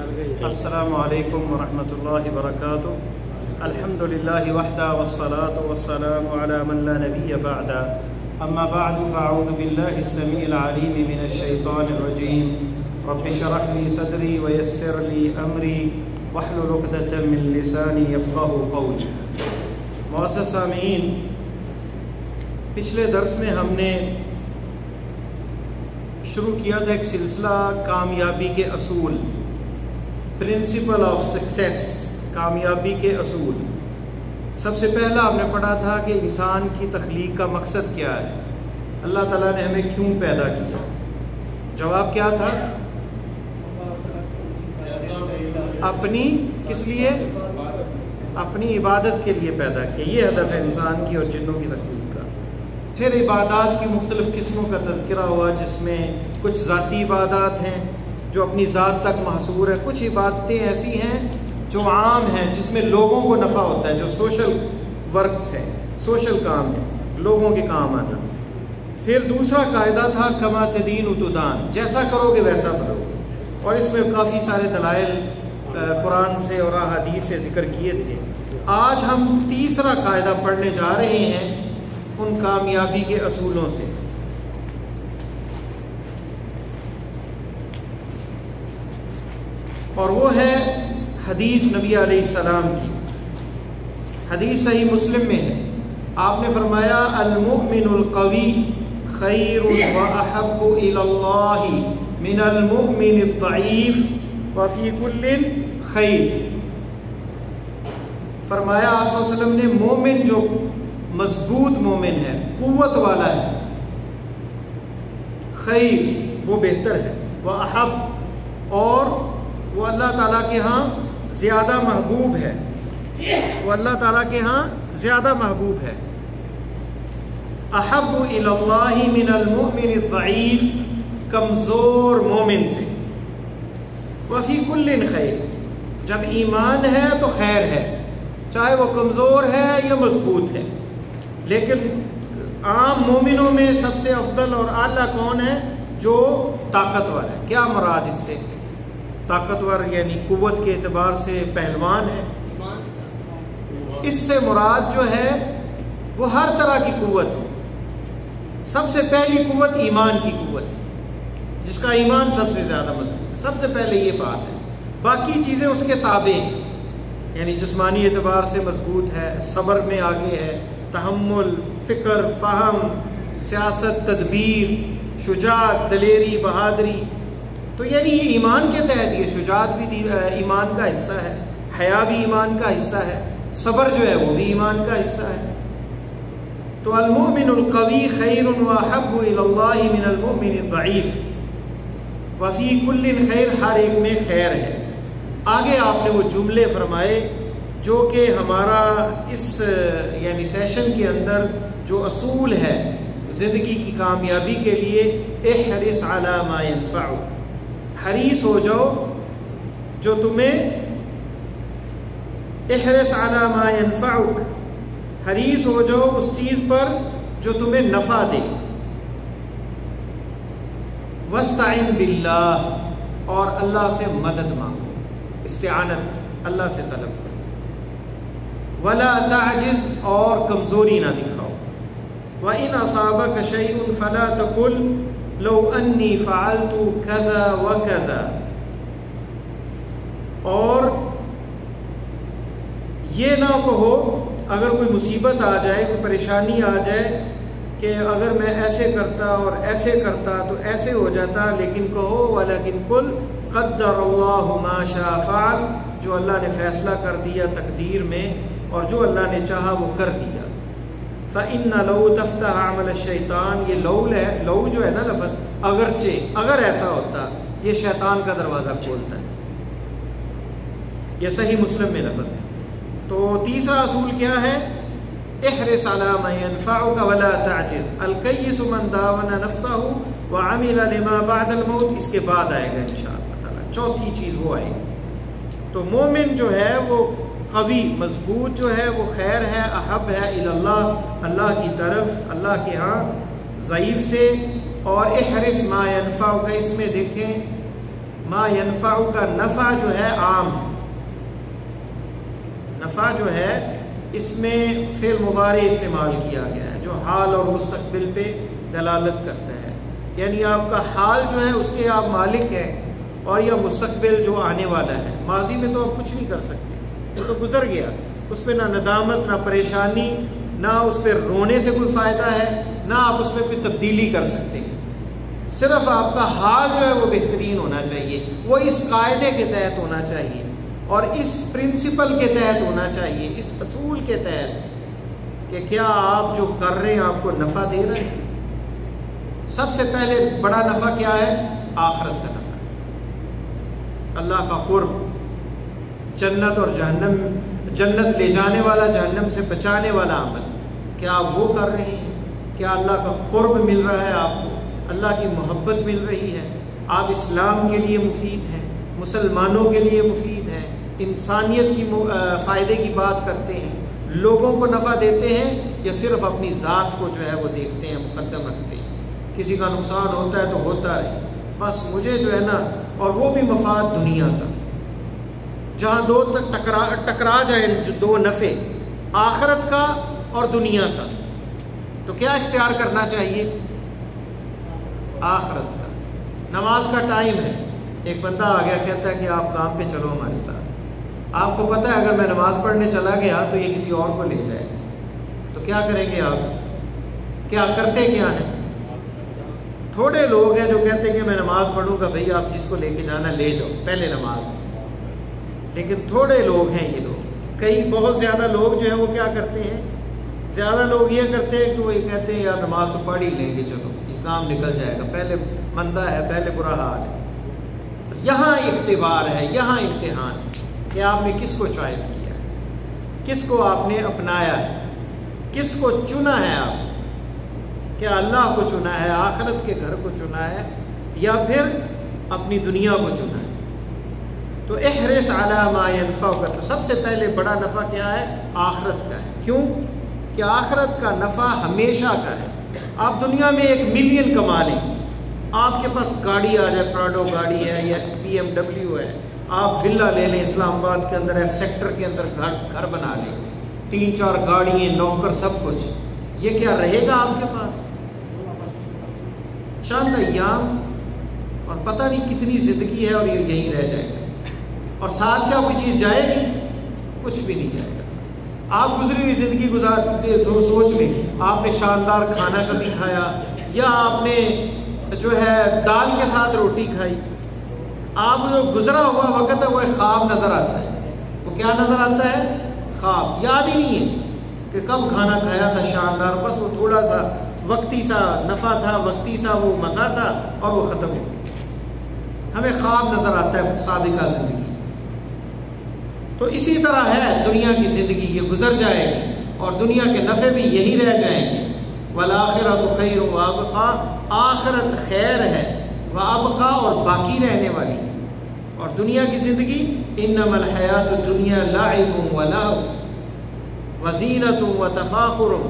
السلام علیکم ورحمۃ اللہ وبرکاتہ. الحمد للہ وحدہ والصلاة والسلام علی من لا نبی بعد. اما بعد فاعوذ باللہ السمیع العلیم من الشیطان الرجیم. رب اشرح لی صدری ویسر لی امری واحلل عقدۃ من لسانی یفقہوا قولی. معزز سامعین، پچھلے درس میں ہم نے شروع کیا تھا ایک سلسلہ کامیابی کے اصول، پرنسپل آف سکسیس، کامیابی کے اصول. سب سے پہلا ہم نے پڑھا تھا کہ انسان کی تخلیق کا مقصد کیا ہے، اللہ تعالیٰ نے ہمیں کیوں پیدا کیا. جواب کیا تھا؟ اپنی کس لیے؟ اپنی عبادت کے لیے پیدا کیا. یہ ہدف ہے انسان کی اور جنوں کی تخلیق کا. پھر عبادات کی مختلف قسموں کا تذکرہ ہوا، جس میں کچھ ذاتی عبادات ہیں جو اپنی ذات تک محصور ہے، کچھ عبادتیں ایسی ہیں جو عام ہیں جس میں لوگوں کو نفع ہوتا ہے، جو سوشل ورکس ہیں، سوشل کام ہیں، لوگوں کے کام آنا. پھر دوسرا قاعدہ تھا کما تدین تدان، جیسا کرو گے ویسا بھرو گے، اور اس میں کافی سارے دلائل قرآن سے اور احادیث سے ذکر کیے تھے. آج ہم تیسرا قاعدہ پڑھنے جا رہے ہیں ان کامیابی کے اصولوں سے. اور وہ ہے حدیث نبی علیہ السلام کی. حدیث صحیح مسلم میں ہے. آپ نے فرمایا المؤمن القوی خیر و احب الی اللہ من المؤمن الضعیف وفی کل خیر. فرمایا آپ صلی اللہ علیہ وسلم نے مومن جو مضبوط مومن ہے، قوت والا ہے، خیر وہ بہتر ہے، وہ احب اور وہ اللہ تعالیٰ کے ہاں زیادہ محبوب ہے، وہ اللہ تعالیٰ کے ہاں زیادہ محبوب ہے. احب الی اللہ من المؤمن الضعیف، کمزور مومن سے. وفی کل خیر، جب ایمان ہے تو خیر ہے، چاہے وہ کمزور ہے یا مضبوط ہے. لیکن عام مومنوں میں سب سے افضل اور اعلیٰ کون ہے؟ جو طاقتور ہے. کیا مراد اس سے؟ طاقتور یعنی قوت کے اعتبار سے پہلوان ہے. اس سے مراد جو ہے وہ ہر طرح کی قوت ہے. سب سے پہلی قوت ایمان کی قوت ہے، جس کا ایمان سب سے زیادہ مضبوط ہے. سب سے پہلے یہ بات ہے. باقی چیزیں اس کے تابع ہیں، یعنی جسمانی اعتبار سے مضبوط ہے، صبر میں آگے ہے، تحمل، فکر، فہم، سیاست، تدبیر، شجاعت، دلیری، بہادری. تو یعنی یہ ایمان کے تحت، یہ شجاعت بھی ایمان کا حصہ ہے، حیا بھی ایمان کا حصہ ہے، صبر جو ہے وہ بھی ایمان کا حصہ ہے. تو المؤمن القوی خیر واحب الی اللہ من المؤمن الضعیف وفی کل خیر، ہر ایک میں خیر ہے. آگے آپ نے وہ جملے فرمائے جو کہ ہمارا اس یعنی سیشن کے اندر جو اصول ہے زندگی کی کامیابی کے لیے، احرص علی ما ینفعک، حریص ہو جاؤ جو تمہیں، احرص علی ما ینفعک، حریص ہو جاؤ اس چیز پر جو تمہیں نفع دے. واستعن باللہ، اور اللہ سے مدد مانگو، استعانت اللہ سے طلب کرو. ولا تعجز، اور کمزوری نہ دکھاؤ. وَإِنْ أَصَابَكَ شَيْءٌ فَلَا تَقُلْ لَوْ أَنِّي فَعَلْتُ كَذَا وَكَذَا، اور یہ نہ کہو اگر کوئی مصیبت آ جائے، کوئی پریشانی آ جائے کہ اگر میں ایسے کرتا اور ایسے کرتا تو ایسے ہو جاتا، لیکن کہو وَلَكِنْ قُلْ قَدَّرَ اللَّهُ مَا شَاءَ فَعَلَ، جو اللہ نے فیصلہ کر دیا تقدیر میں اور جو اللہ نے چاہا وہ کر دیا. فَإِنَّ لَوْ تَفْتَحَ عَمَلَ الشَّيْطَانِ، یہ لو جو ہے نا لفظ، اگرچہ، اگر ایسا ہوتا، یہ شیطان کا دروازہ کھولتا ہے. یہ صحیح مسلم میں لفظ ہے. تو تیسرا اصول کیا ہے؟ احرص علی ما ینفعک ولا تعجز. الکیس من داون نفسہ وعمل لما بعد الموت، اس کے بعد آئے گا انشاءاللہ تعالی. چوتھی چیز وہ آئے گی. تو مومن جو ہے وہ قوی، مضبوط جو ہے وہ خیر ہے، احب ہے الی اللہ، اللہ کی طرف، اللہ کے ہاں، ضعیف سے. اور احرص ما ینفعک، اس میں دیکھیں ما ینفع کا نفع جو ہے عام، نفع جو ہے اس میں فعل مضارع استعمال کیا گیا ہے جو حال اور مستقبل پہ دلالت کرتا ہے، یعنی آپ کا حال جو ہے اس کے آپ مالک ہیں، اور یہ مستقبل جو آنے والا ہے، ماضی میں تو آپ کچھ نہیں کر سکتے، وہ تو گزر گیا، اس پہ نہ ندامت نہ پریشانی، نہ اس پہ رونے سے کوئی فائدہ ہے، نہ آپ اس میں کوئی تبدیلی کر سکتے ہیں، صرف آپ کا حال جو ہے وہ بہترین ہونا چاہیے، وہ اس قاعدے کے تحت ہونا چاہیے اور اس پرنسپل کے تحت ہونا چاہیے، اس اصول کے تحت کہ کیا آپ جو کر رہے ہیں آپ کو نفع دے رہے ہیں۔ سب سے پہلے بڑا نفع کیا ہے؟ آخرت کا نفع، اللہ کا قرب، جنت اور جہنم، جنت لے جانے والا، جہنم سے بچانے والا عمل، کیا آپ وہ کر رہے ہیں؟ کیا اللہ کا قرب مل رہا ہے آپ کو؟ اللہ کی محبت مل رہی ہے؟ آپ اسلام کے لیے مفید ہیں، مسلمانوں کے لیے مفید ہیں، انسانیت کی فائدے کی بات کرتے ہیں، لوگوں کو نفع دیتے ہیں، یا صرف اپنی ذات کو جو ہے وہ دیکھتے ہیں، مقدم رکھتے ہیں، کسی کا نقصان ہوتا ہے تو ہوتا رہے، بس مجھے جو ہے نا، اور وہ بھی مفاد دنیا کا، جہاں دو تک ٹکرا جائیں دو نفع، آخرت کا اور دنیا کا، تو کیا اختیار کرنا چاہیے؟ آخرت کا۔ نماز کا ٹائم ہے، ایک بندہ آ گیا کہتا ہے کہ آپ کام پہ چلو ہمارے ساتھ، آپ کو پتہ ہے اگر میں نماز پڑھنے چلا گیا تو یہ کسی اور کو لے جائے، تو کیا کریں گے آپ؟ کیا کرتے کیا ہیں؟ تھوڑے لوگ ہیں جو کہتے ہیں کہ میں نماز پڑھوں گا، بھئی آپ جس کو لے کے جانا لے جاؤ پہلے نماز، لیکن تھوڑے لوگ ہیں یہ لوگ، کئی بہت زیادہ لوگ جو ہے وہ کیا کرتے ہیں، زیادہ لوگ یہ کرتے ہیں کہ وہ یہ کہتے ہیں یار نماز تو پڑھ ہی لیں گے، چلو یہ کام نکل جائے گا، پہلے مندہ ہے، پہلے برا حال ہے۔ یہاں اختبار ہے، یہاں امتحان ہے کہ آپ نے کس کو چوائس کیا ہے، کس کو آپ نے اپنایا ہے، کس کو چنا ہے، آپ کیا اللہ کو چنا ہے، آخرت کے گھر کو چنا ہے، یا پھر اپنی دنیا کو چنا ہے۔ تو احرص علی ما ینفعک، تو سب سے پہلے بڑا نفع کیا ہے؟ آخرت کا ہے۔ کیوں کہ آخرت کا نفع ہمیشہ کا ہے۔ آپ دنیا میں 1 ملین کما لیں، آپ کے پاس گاڑی آ جائے، پراڈو گاڑی ہے یا BMW ہے، آپ ولا لے لیں اسلام آباد کے اندر، ایف سیکٹر کے اندر گھر بنا لیں، 3-4 گاڑیاں، نوکر، سب کچھ، یہ کیا رہے گا آپ کے پاس؟ چند ایام اور پتہ نہیں کتنی زندگی ہے، اور یہ یہیں رہ جائے گا، اور ساتھ کیا کوئی چیز جائے گی؟ کچھ بھی نہیں جائے گا۔ آپ گزری ہوئی زندگی گزارتے سوچ لیں، آپ نے شاندار کھانا کبھی کھایا، یا آپ نے جو ہے دال کے ساتھ روٹی کھائی، آپ جو گزرا ہوا وقت ہے وہ ایک خواب نظر آتا ہے، وہ کیا نظر آتا ہے؟ خواب، یاد ہی نہیں ہے کہ کب کھانا کھایا تھا شاندار، بس وہ تھوڑا سا وقتی سا نفع تھا، وقتی سا وہ مزہ تھا، اور وہ ختم ہو گیا۔ ہمیں خواب نظر آتا ہے سابقہ زندگی۔ تو اسی طرح ہے دنیا کی زندگی، یہ گزر جائے گی، اور دنیا کے نفع بھی یہی رہ جائیں گے۔ وَالْآخِرَةُ خَيْرٌ وَأَبْقَىٰ، آخرت خیر ہے، وَأَبْقَىٰ، اور باقی رہنے والی، اور دنیا کی زندگی إِنَّمَا الْحَيَاةُ الدُّنْيَا لَعِبٌ وَلَهْوٌ وَزِينَةٌ وَتَفَاخُرٌ،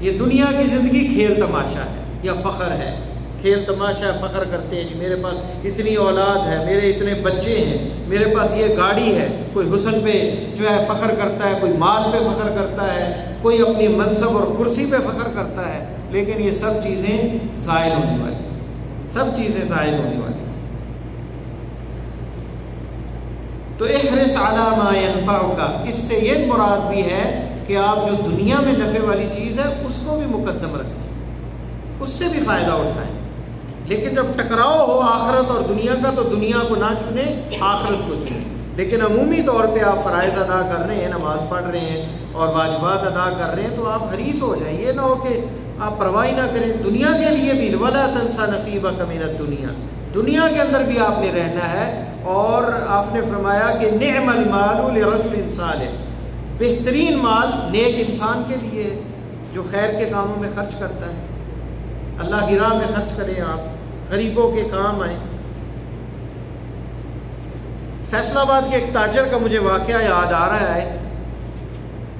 یہ دنیا کی زندگی کھیل تماشا ہے یا فخر ہے، کھیل تماشا ہے، فخر کرتے ہیں کہ میرے پاس اتنی اولاد ہے، میرے اتنے بچے ہیں، میرے پاس یہ گاڑی ہے، کوئی حسن پہ جو ہے فخر کرتا ہے، کوئی مال پہ فخر کرتا ہے، کوئی اپنی منصب اور کرسی پہ فخر کرتا ہے، لیکن یہ سب چیزیں زائل ہونے والی، سب چیزیں زائل ہونے والی۔ تو احرص علی ما ینفعک، اس سے یہ مراد بھی ہے کہ آپ جو دنیا میں نفع والی چیز ہے اس کو بھی مقدم رکھیں، اس سے بھی فائدہ اٹھائیں، لیکن جب ٹکراؤ ہو آخرت اور دنیا کا تو دنیا کو نہ چنیں، آخرت کو چنیں۔ لیکن عمومی طور پہ آپ فرائض ادا کر رہے ہیں، نماز پڑھ رہے ہیں اور واجبات ادا کر رہے ہیں، تو آپ حریص ہو جائیں، یہ نہ ہو کہ آپ پرواہ نہ کریں دنیا کے لیے بھی۔ وَلَا تَنْسَ نَصِيبَكَ مِنَ الدُّنْيَا، دنیا کے اندر بھی آپ نے رہنا ہے، اور آپ نے فرمایا کہ نعم المال لرجل صالح، بہترین مال نیک انسان کے لیے ہے جو خیر کے کاموں میں خرچ کرتا ہے، اللہ کی راہ میں خرچ کریں، آپ غریبوں کے کام آئیں۔ فیصل آباد کے ایک تاجر کا مجھے واقعہ یاد آ رہا ہے،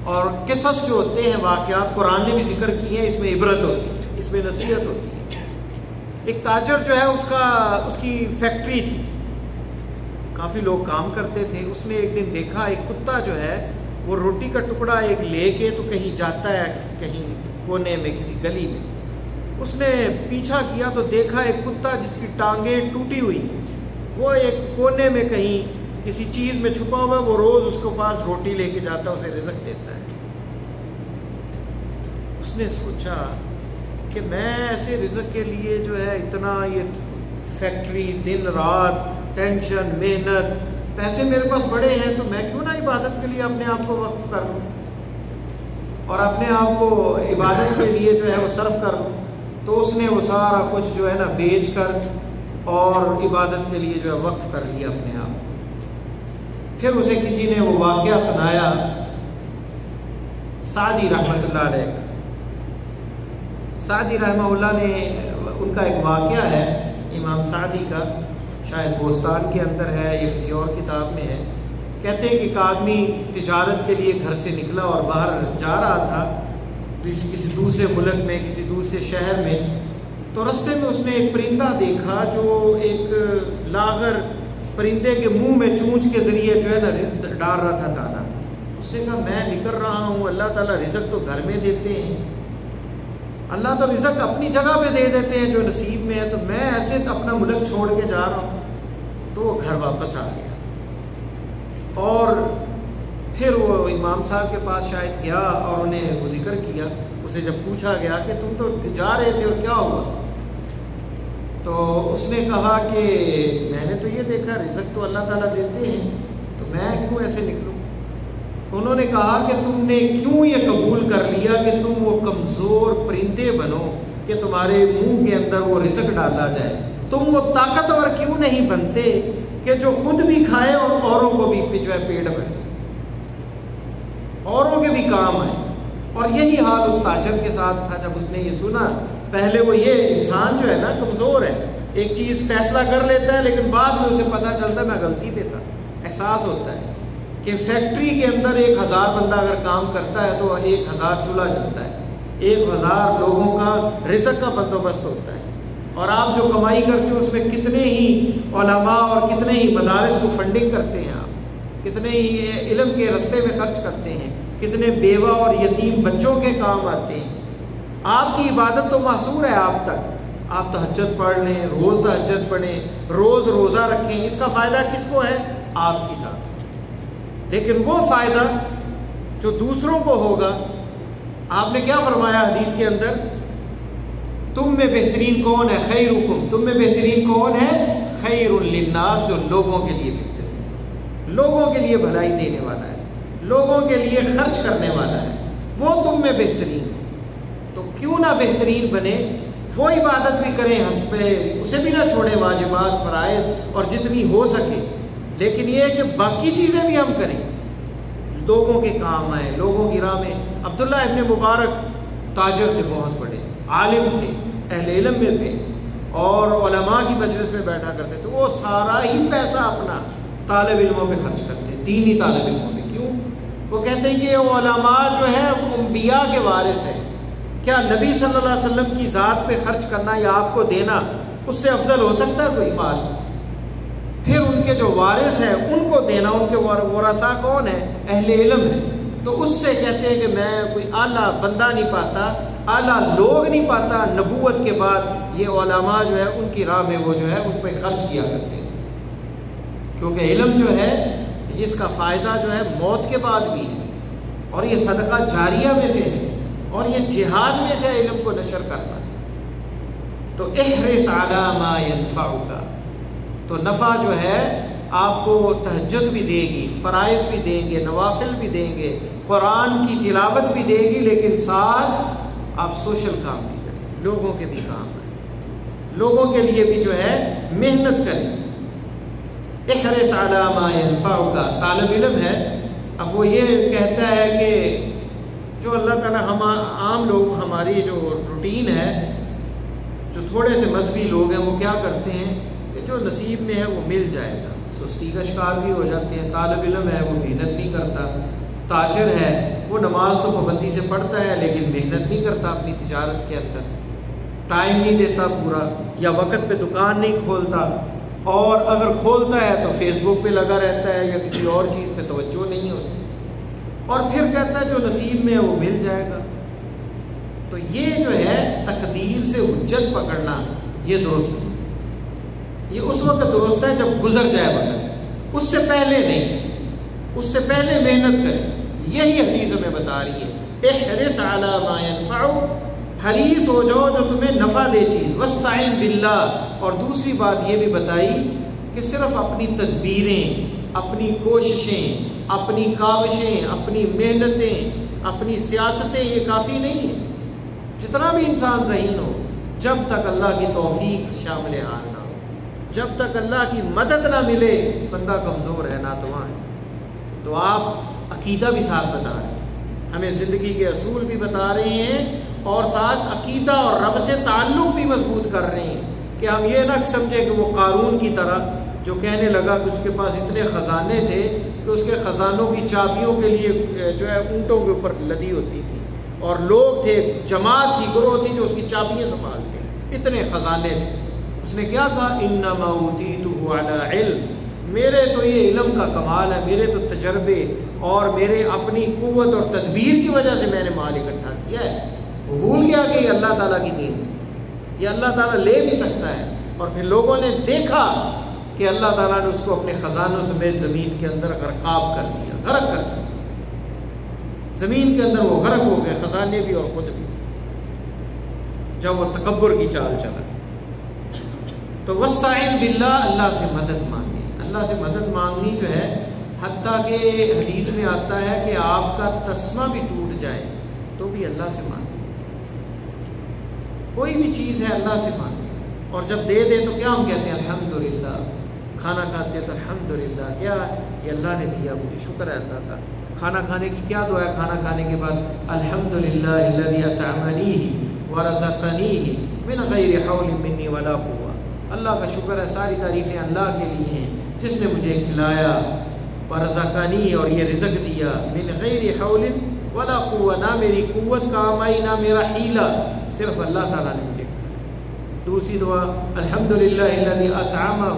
اور قصص جو ہوتے ہیں، واقعات قرآن نے بھی ذکر کی ہیں، اس میں عبرت ہوتی ہے، اس میں نصیحت ہوتی ہے۔ ایک تاجر جو ہے اس کی فیکٹری تھی، کافی لوگ کام کرتے تھے. اس نے ایک دن دیکھا ایک کتا جو ہے وہ روٹی کا ٹکڑا ایک لے کے تو کہیں جاتا ہے کہیں کونے میں کسی گلی میں. اس نے پیچھا کیا تو دیکھا ایک کتا جس کی ٹانگیں ٹوٹی ہوئی, وہ ایک کونے میں کہیں کسی چیز میں چھپا ہوا, وہ روز اس کے پاس روٹی لے کے جاتا ہے, اسے رزق دیتا ہے. اس نے سوچا کہ میں ایسے رزق کے لیے جو ہے اتنا یہ فیکٹری دن رات ٹینشن محنت, پیسے میرے پاس بڑے ہیں, تو میں کیوں نہ عبادت کے لیے اپنے آپ کو وقف کر لوں اور اپنے آپ کو عبادت کے لیے جو ہے وہ صرف کر لوں. تو اس نے وہ سارا کچھ جو ہے نا بیچ کر اور عبادت کے لیے جو ہے وقف کر لیا اپنے آپ. پھر اسے کسی نے وہ واقعہ سنایا سعدی رحمۃ اللہ علیہ. سعدی رحمہ اللہ نے ان کا ایک واقعہ ہے امام سعدی کا, شاید بوستان کے اندر ہے یا کسی اور کتاب میں ہے. کہتے ہیں کہ ایک آدمی تجارت کے لیے گھر سے نکلا اور باہر جا رہا تھا کسی دوسرے ملک میں, کسی دوسرے شہر میں. تو رستے میں اس نے ایک پرندہ دیکھا جو ایک لاغر پرندے کے منہ میں چونچ کے ذریعے جو ہے نا ڈال رہا تھا دانا. اس نے کہا میں نکل رہا ہوں, اللہ تعالیٰ رزق تو گھر میں دیتے ہیں, اللہ تو رزق اپنی جگہ پہ دے دیتے ہیں جو نصیب میں ہے, تو میں ایسے اپنا ملک چھوڑ کے جا رہا ہوں. تو وہ گھر واپس آ گیا اور پھر وہ امام صاحب کے پاس شاید گیا اور انہیں وہ ذکر کیا. اسے جب پوچھا گیا کہ تم تو جا رہے تھے اور کیا ہوا, تو اس نے کہا کہ میں نے تو یہ دیکھا رزق تو اللہ تعالیٰ دیتے ہیں, تو میں کیوں ایسے نکلوں. انہوں نے کہا کہ تم نے کیوں یہ قبول کر لیا کہ تم وہ کمزور پرندے بنو کہ تمہارے منہ کے اندر وہ رزق ڈالا جائے. تم وہ طاقتور کیوں نہیں بنتے کہ جو خود بھی کھائے اور اوروں کو بھی جو ہے پیٹ بھرے, اوروں کے بھی کام آئے. اور یہی حال اس تاجر کے ساتھ تھا. جب اس نے یہ سنا, پہلے وہ یہ انسان جو ہے نا کمزور ہے, ایک چیز فیصلہ کر لیتا ہے لیکن بعد میں اسے پتہ چلتا ہے میں غلطی پہ تھا. احساس ہوتا ہے کہ فیکٹری کے اندر 1000 بندہ اگر کام کرتا ہے تو 1000 چولہا جلتا ہے, 1000 لوگوں کا رزق کا بندوبست ہوتا ہے. اور آپ جو کمائی کرتے ہو اس میں کتنے ہی علماء اور کتنے ہی مدارس کو فنڈنگ کرتے ہیں آپ, کتنے ہی علم کے رستے میں خرچ کرتے ہیں, کتنے بیوہ اور یتیم بچوں کے کام آتے ہیں. آپ کی عبادت تو محصور ہے آپ تک. آپ تہجد پڑھ لیں, روز تہجد پڑھیں, روز روزہ رکھیں, اس کا فائدہ کس کو ہے؟ آپ کی ذات. لیکن وہ فائدہ جو دوسروں کو ہوگا, آپ نے کیا فرمایا حدیث کے اندر, تم میں بہترین کون ہے؟ خیرکم, تم میں بہترین کون ہے؟ خیر للناس, جو لوگوں کے لیے بہترین, لوگوں کے لیے بھلائی دینے والا ہے, لوگوں کے لیے خرچ کرنے والا ہے, وہ تم میں بہترین. تو کیوں نہ بہترین بنے, وہ عبادت بھی کریں حسب, اسے بھی نہ چھوڑیں واجبات فرائض اور جتنی ہو سکے. لیکن یہ ہے کہ باقی چیزیں بھی ہم کریں, لوگوں کے کام آئیں, لوگوں کی راہ میں. عبداللہ ابن مبارک تاجر تھے, بہت بڑے عالم تھے, اہل علم میں تھے اور علماء کی مجلس میں بیٹھا کرتے تھے. وہ سارا ہی پیسہ اپنا طالب علموں میں خرچ کرتے, دینی طالب علموں میں. کیوں؟ وہ کہتے ہیں کہ علماء جو ہے انبیاء کے وارث ہیں. کیا نبی صلی اللہ علیہ وسلم کی ذات پہ خرچ کرنا یا آپ کو دینا اس سے افضل ہو سکتا ہے کوئی مال؟ پھر ان کے جو وارث ہیں ان کو دینا, ان کے ورثاء کون ہیں؟ اہل علم ہیں. تو اس سے کہتے ہیں کہ میں کوئی اعلیٰ بندہ نہیں پاتا, اعلیٰ لوگ نہیں پاتا. نبوت کے بعد یہ علماء جو ہے ان کی راہ میں وہ جو ہے ان پہ خرچ کیا کرتے ہیں, کیونکہ علم جو ہے جس کا فائدہ جو ہے موت کے بعد بھی ہے, اور یہ صدقہ جاریہ میں سے ہے, اور یہ جہاد میں سے علم کو نشر کرنا. تو احرص علی ما ینفعک, تو نفع جو ہے آپ کو تہجد بھی دے گی, فرائض بھی دیں گے, نوافل بھی دیں گے, قرآن کی تلاوت بھی دے گی, لیکن ساتھ آپ سوشل کام بھی کریں, لوگوں کے بھی کام کریں, لوگوں کے لیے بھی جو ہے محنت کریں. احرص علی ما ینفعک, طالب علم ہے. اب وہ یہ کہتا ہے کہ جو اللہ تعالیٰ عام لوگ, ہماری جو روٹین ہے, جو تھوڑے سے مذہبی لوگ ہیں وہ کیا کرتے ہیں کہ جو نصیب میں ہے وہ مل جائے گا, سستی کا شکار بھی ہو جاتے ہیں. طالب علم ہے وہ محنت نہیں کرتا, تاجر ہے وہ نماز تو پابندی سے پڑھتا ہے لیکن محنت نہیں کرتا اپنی تجارت کے اندر, ٹائم نہیں دیتا پورا, یا وقت پہ دکان نہیں کھولتا, اور اگر کھولتا ہے تو فیس بک پہ لگا رہتا ہے یا کسی اور چیز پہ توجہ نہیں ہے اسے، اور پھر کہتا ہے جو نصیب میں ہے وہ مل جائے گا۔ تو یہ جو ہے تقدیر سے حجت پکڑنا، یہ درست ہے، یہ اس وقت درست ہے جب گزر جائے وقت، اس سے پہلے نہیں، اس سے پہلے محنت کرے۔ یہی حدیث ہمیں بتا رہی ہے، احرص علی ما ينفعک، حریص ہو جاؤ جو تمہیں نفع دے چیز، واستعن باللہ، اور دوسری بات یہ بھی بتائی کہ صرف اپنی تدبیریں، اپنی کوششیں، اپنی کاوشیں، اپنی محنتیں، اپنی سیاستیں یہ کافی نہیں ہیں۔ جتنا بھی انسان ذہین ہو، جب تک اللہ کی توفیق شامل حال نہ ہو، جب تک اللہ کی مدد نہ ملے، بندہ کمزور ہے، ناتواں ہے۔ تو آپ عقیدہ بھی ساتھ بتا رہے ہیں، ہمیں زندگی کے اصول بھی بتا رہے ہیں، اور ساتھ عقیدہ اور رب سے تعلق بھی مضبوط کر رہے ہیں کہ ہم یہ نہ سمجھیں کہ وہ قارون کی طرح جو کہنے لگا کہ اس کے پاس اتنے خزانے تھے کہ اس کے خزانوں کی چابیوں کے لیے جو ہے اونٹوں کے اوپر لدی ہوتی تھی، اور لوگ تھے، جماعت تھی، گروہ تھی جو اس کی چابیاں سنبھالتے، اتنے خزانے تھے۔ اس نے کیا کہا، انما اوتیتہ علی علم، میرے تو یہ علم کا کمال ہے، میرے تو تجربے اور میرے اپنی قوت اور تدبیر کی وجہ سے میں نے مال اکٹھا کیا ہے۔ وہ بھول گیا کہ یہ اللہ تعالیٰ کی دین ہے، یہ اللہ تعالیٰ لے بھی سکتا ہے، اور پھر لوگوں نے دیکھا کہ اللہ تعالیٰ نے اس کو اپنے خزانوں سمیت زمین کے اندر غرقاب کر دیا، غرق کر دیا، زمین کے اندر وہ غرق ہو گئے، خزانے بھی اور خود بھی، جب وہ تکبر کی چال چلا۔ تو واستعن باللہ، اللہ سے مدد مانگی، اللہ سے مدد مانگنی جو ہے، حتیٰ کہ حدیث میں آتا ہے کہ آپ کا تسمہ بھی ٹوٹ جائے تو بھی اللہ سے مانگے، کوئی بھی چیز ہے اللہ سے مانگے، اور جب دے دے تو کیا ہم کہتے ہیں، الحمدللہ، کھانا کھاتے ہیں تو الحمدللہ، کیا یہ اللہ نے دیا، مجھے شکر ہے اللہ کا۔ کھانا کھانے کی کیا دعا ہے کھانا کھانے کے بعد، الحمدللہ الذی اطعمنی ورزقنی من غیر حول منی ولا قوہ، اللہ کا شکر ہے، ساری تعریفیں اللہ کے لیے ہیں جس نے مجھے کھلایا، ورزقنی، اور یہ رزق دیا، من غیر حول ولا قوہ، نہ میری قوت کام آئی نہ میرا حیلہ، صرف اللہ تعالیٰ نے مجھے۔ دوسری دعا، الحمدللہ الذی اطعمہ،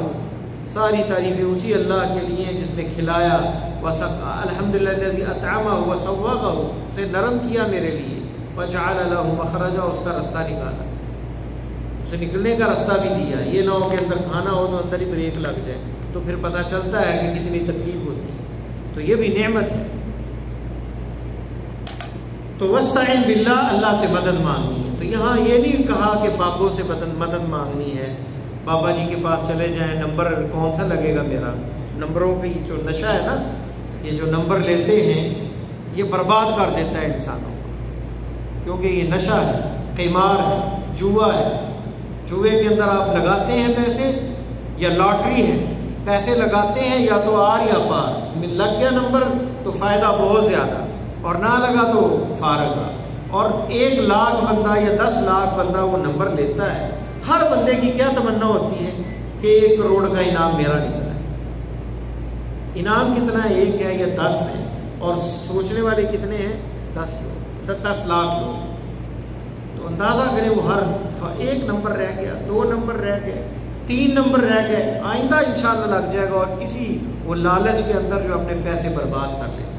ساری تعریفیں اسی اللہ کے لیے جس نے کھلایا، الحمدللہ الذی اطعمہ وسوغہ، اسے نرم کیا میرے لیے، وجعل لہ مخرجا، اس کا راستہ نکالا، اسے نکلنے کا راستہ بھی دیا، یہ نہ ہو کہ اندر کھانا ہو تو اندر ہی بریک لگ جائے، تو پھر پتہ چلتا ہے کہ کتنی تکلیف ہوتی ہے، تو یہ بھی نعمت ہے۔ تو واستعن باللہ، اللہ سے مدد مانگنی ہے۔ تو یہاں یہ نہیں کہا کہ بابوں سے مدد مانگنی ہے، بابا جی کے پاس چلے جائیں، نمبر کون سا لگے گا میرا، نمبروں کی جو نشہ ہے نا، یہ جو نمبر لیتے ہیں یہ برباد کر دیتا ہے انسانوں کو، کیونکہ یہ نشہ ہے، قمار ہے، جوا ہے، جوے کے اندر آپ لگاتے ہیں پیسے، یا لاٹری ہے، پیسے لگاتے ہیں یا تو آر یا پار، لگ گیا نمبر تو فائدہ بہت زیادہ، اور نہ لگا تو فارغ، اور 1 لاکھ بندہ یا 10 لاکھ بندہ وہ نمبر لیتا ہے، ہر بندے کی کیا تمنا ہوتی ہے کہ 1 کروڑ کا انعام میرا نکلا ہے۔ انعام کتنا ہے، 1 ہے یا 10 ہے، اور سوچنے والے کتنے ہیں، 10 لوگ، 10 لاکھ لوگ۔ تو اندازہ کریں وہ ہر 1 نمبر رہ گیا، 2 نمبر رہ گئے، 3 نمبر رہ گئے، آئندہ انشاءاللہ لگ جائے گا، اور اسی وہ لالچ کے اندر جو اپنے پیسے برباد کر لیتا ہے۔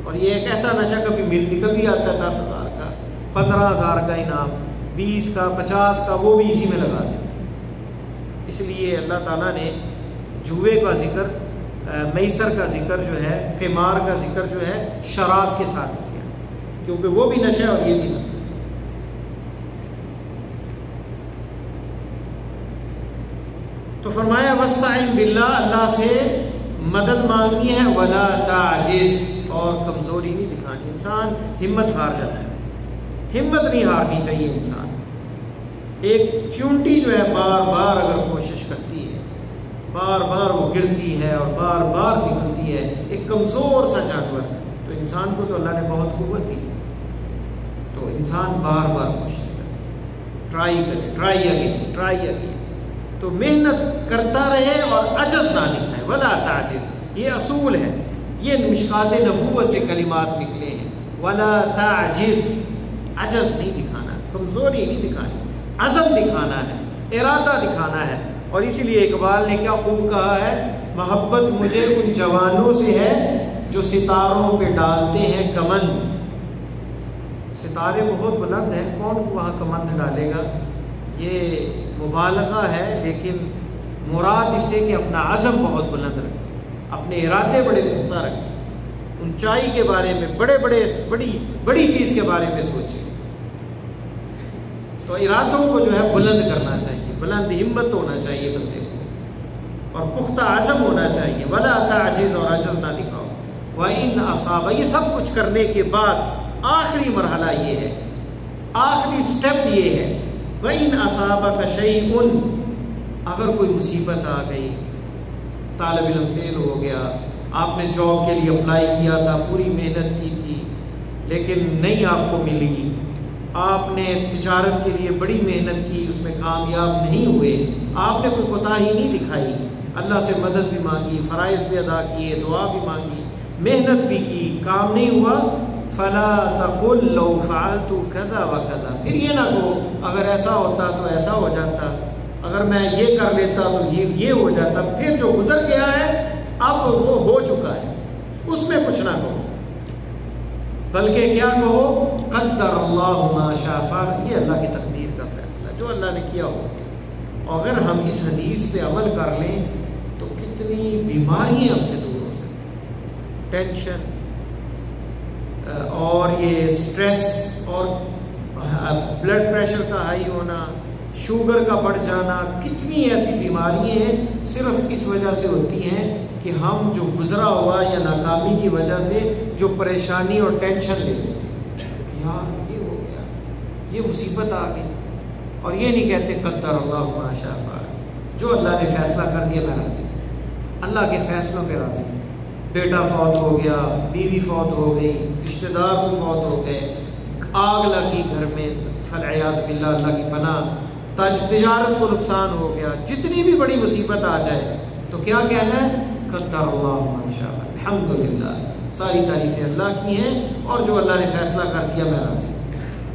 اور یہ ایک ایسا نشہ کبھی آتا ہے 10,000 کا، 15,000 کا انعام، 20 کا، 50 کا، وہ بھی اسی میں لگا دیں۔ اس لیے اللہ تعالیٰ نے جوئے کا ذکر، میسر کا ذکر جو ہے، قمار کا ذکر جو ہے شراب کے ساتھ کیا، کیونکہ وہ بھی نشہ ہے اور یہ بھی نشہ ہے۔ تو فرمایا واستعن باللہ، اللہ سے مدد مانگنی ہے، ولا تعجز، اور کمزوری نہیں دکھانی، انسان ہمت ہار جاتا ہے، ہمت نہیں ہارنی چاہیے انسان۔ ایک چونٹی جو ہے بار بار اگر کوشش کرتی ہے، بار بار وہ گرتی ہے اور بار بار نکلتی ہے، ایک کمزور سا جانور، تو انسان کو تو اللہ نے بہت قوت دی، تو انسان بار بار کوشش کرے، ٹرائی اگین، تو محنت کرتا رہے اور عجز نہ دکھائے، ولا تعجز، یہ اصول ہے، یہ مشکات نبوت سے کلمات نکلے ہیں، ولا تعجز، عجز نہیں دکھانا، کمزوری نہیں دکھانی، عزم دکھانا ہے، ارادہ دکھانا ہے، اور اسی لیے اقبال نے کیا خوب کہا ہے، محبت مجھے ان جوانوں سے ہے جو ستاروں پہ ڈالتے ہیں کمند۔ ستارے بہت بلند ہیں، کون وہاں کمند ڈالے گا؟ یہ مبالغہ ہے، لیکن مراد اس سے کہ اپنا عزم بہت بلند رکھے، اپنے ارادے بڑے پختہ رکھے، اونچائی کے بارے میں بڑی چیز کے بارے میں سوچے۔ تو ارادوں کو جو ہے بلند کرنا چاہیے، بلند ہمت ہونا چاہیے بندے کو، اور پختہ عزم ہونا چاہیے۔ ولا تعجز، اور عجز نہ دکھاؤ۔ وَإِنْ أَصَابَ، یہ سب کچھ کرنے کے بعد آخری مرحلہ یہ ہے، آخری سٹیپ یہ ہے، وَإِنْ أَصَابَكَ شَيْءٌ، اگر کوئی مصیبت آ گئی، طالب علم فیل ہو گیا، آپ نے جاب کے لیے اپلائی کیا تھا، پوری محنت کی تھی لیکن نہیں آپ کو ملی، آپ نے تجارت کے لیے بڑی محنت کی، اس میں کامیاب نہیں ہوئے، آپ نے کوئی کوتاہی نہیں دکھائی، اللہ سے مدد بھی مانگی، فرائض بھی ادا کیے، دعا بھی مانگی، محنت بھی کی، کام نہیں ہوا، فلا تقل لو فعلت كذا وكذا، پھر یہ نہ کہو اگر ایسا ہوتا تو ایسا ہو جاتا، اگر میں یہ کر لیتا تو یہ ہو جاتا، پھر جو گزر گیا ہے اب وہ ہو چکا ہے، اس میں کچھ نہ کہو، بلکہ کیا کہو، قدر اللہ ما شاء فعل، یہ اللہ کی تقدیر کا فیصلہ، جو اللہ نے کیا ہو گیا۔ اور اگر ہم اس حدیث پہ عمل کر لیں تو کتنی بیماریاں ہم سے دور ہو سکتی، ٹینشن اور یہ سٹریس اور بلڈ پریشر کا ہائی ہونا، شوگر کا بڑھ جانا، کتنی ایسی بیماریاں ہیں صرف اس وجہ سے ہوتی ہیں کہ ہم جو گزرا ہوا یا ناکامی کی وجہ سے جو پریشانی اور ٹینشن لے لیتے ہیں، یار یہ ہو گیا، یہ مصیبت آ گئی، اور یہ نہیں کہتے قدر اللہ ما شاء فعل، جو اللہ نے فیصلہ کر دیا میں راضی، اللہ کے فیصلوں پہ راضی۔ بیٹا فوت ہو گیا، بیوی فوت ہو گئی، رشتہ دار کو فوت ہو گئے، آگ لگی گھر میں، فالعیاذ باللہ، اللہ کی پناہ، تجارت کو نقصان ہو گیا، جتنی بھی بڑی مصیبت آ جائے تو کیا کہنا ہے، قدر اللہ ما شاء فعل، الحمدللہ، ساری تعریفیں اللہ کی ہیں، اور جو اللہ نے فیصلہ کر دیا میں راضی۔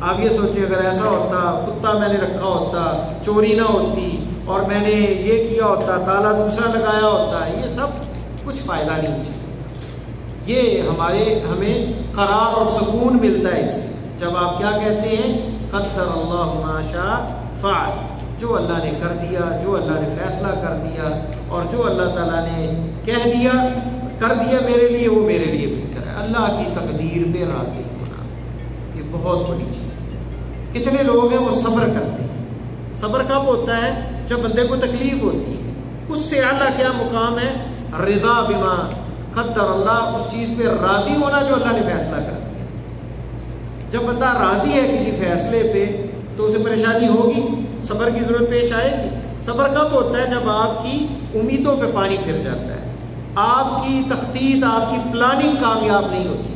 آپ یہ سوچیں اگر ایسا ہوتا، کتا میں نے رکھا ہوتا، چوری نہ ہوتی، اور میں نے یہ کیا ہوتا، تالا دوسرا لگایا ہوتا، یہ سب کچھ فائدہ نہیں مجھے، یہ ہمیں قرار اور سکون ملتا ہے اس سے جب آپ کیا کہتے ہیں، قدر اللہ ما شاء فعل، جو اللہ نے کر دیا، جو اللہ نے فیصلہ کر دیا، اور جو اللہ تعالیٰ نے کہہ دیا کر دیا میرے لیے، وہ میرے لیے بہتر ہے۔ اللہ کی تقدیر پہ راضی ہونا یہ بہت بڑی چیز ہے۔ کتنے لوگ ہیں وہ صبر کرتے ہیں، صبر کب ہوتا ہے، جب بندے کو تکلیف ہوتی ہے، اس سے اعلیٰ کیا مقام ہے، رضا بما قدر اللہ، اس چیز پہ راضی ہونا جو اللہ نے فیصلہ کر دیا۔ جب بندہ راضی ہے کسی فیصلے پہ تو اسے پریشانی ہوگی، صبر کی ضرورت پیش آئے گی۔ صبر کب ہوتا ہے، جب آپ کی امیدوں پہ پانی پھر جاتا ہے، آپ کی تخطیط، آپ کی پلاننگ کامیاب نہیں ہوتی،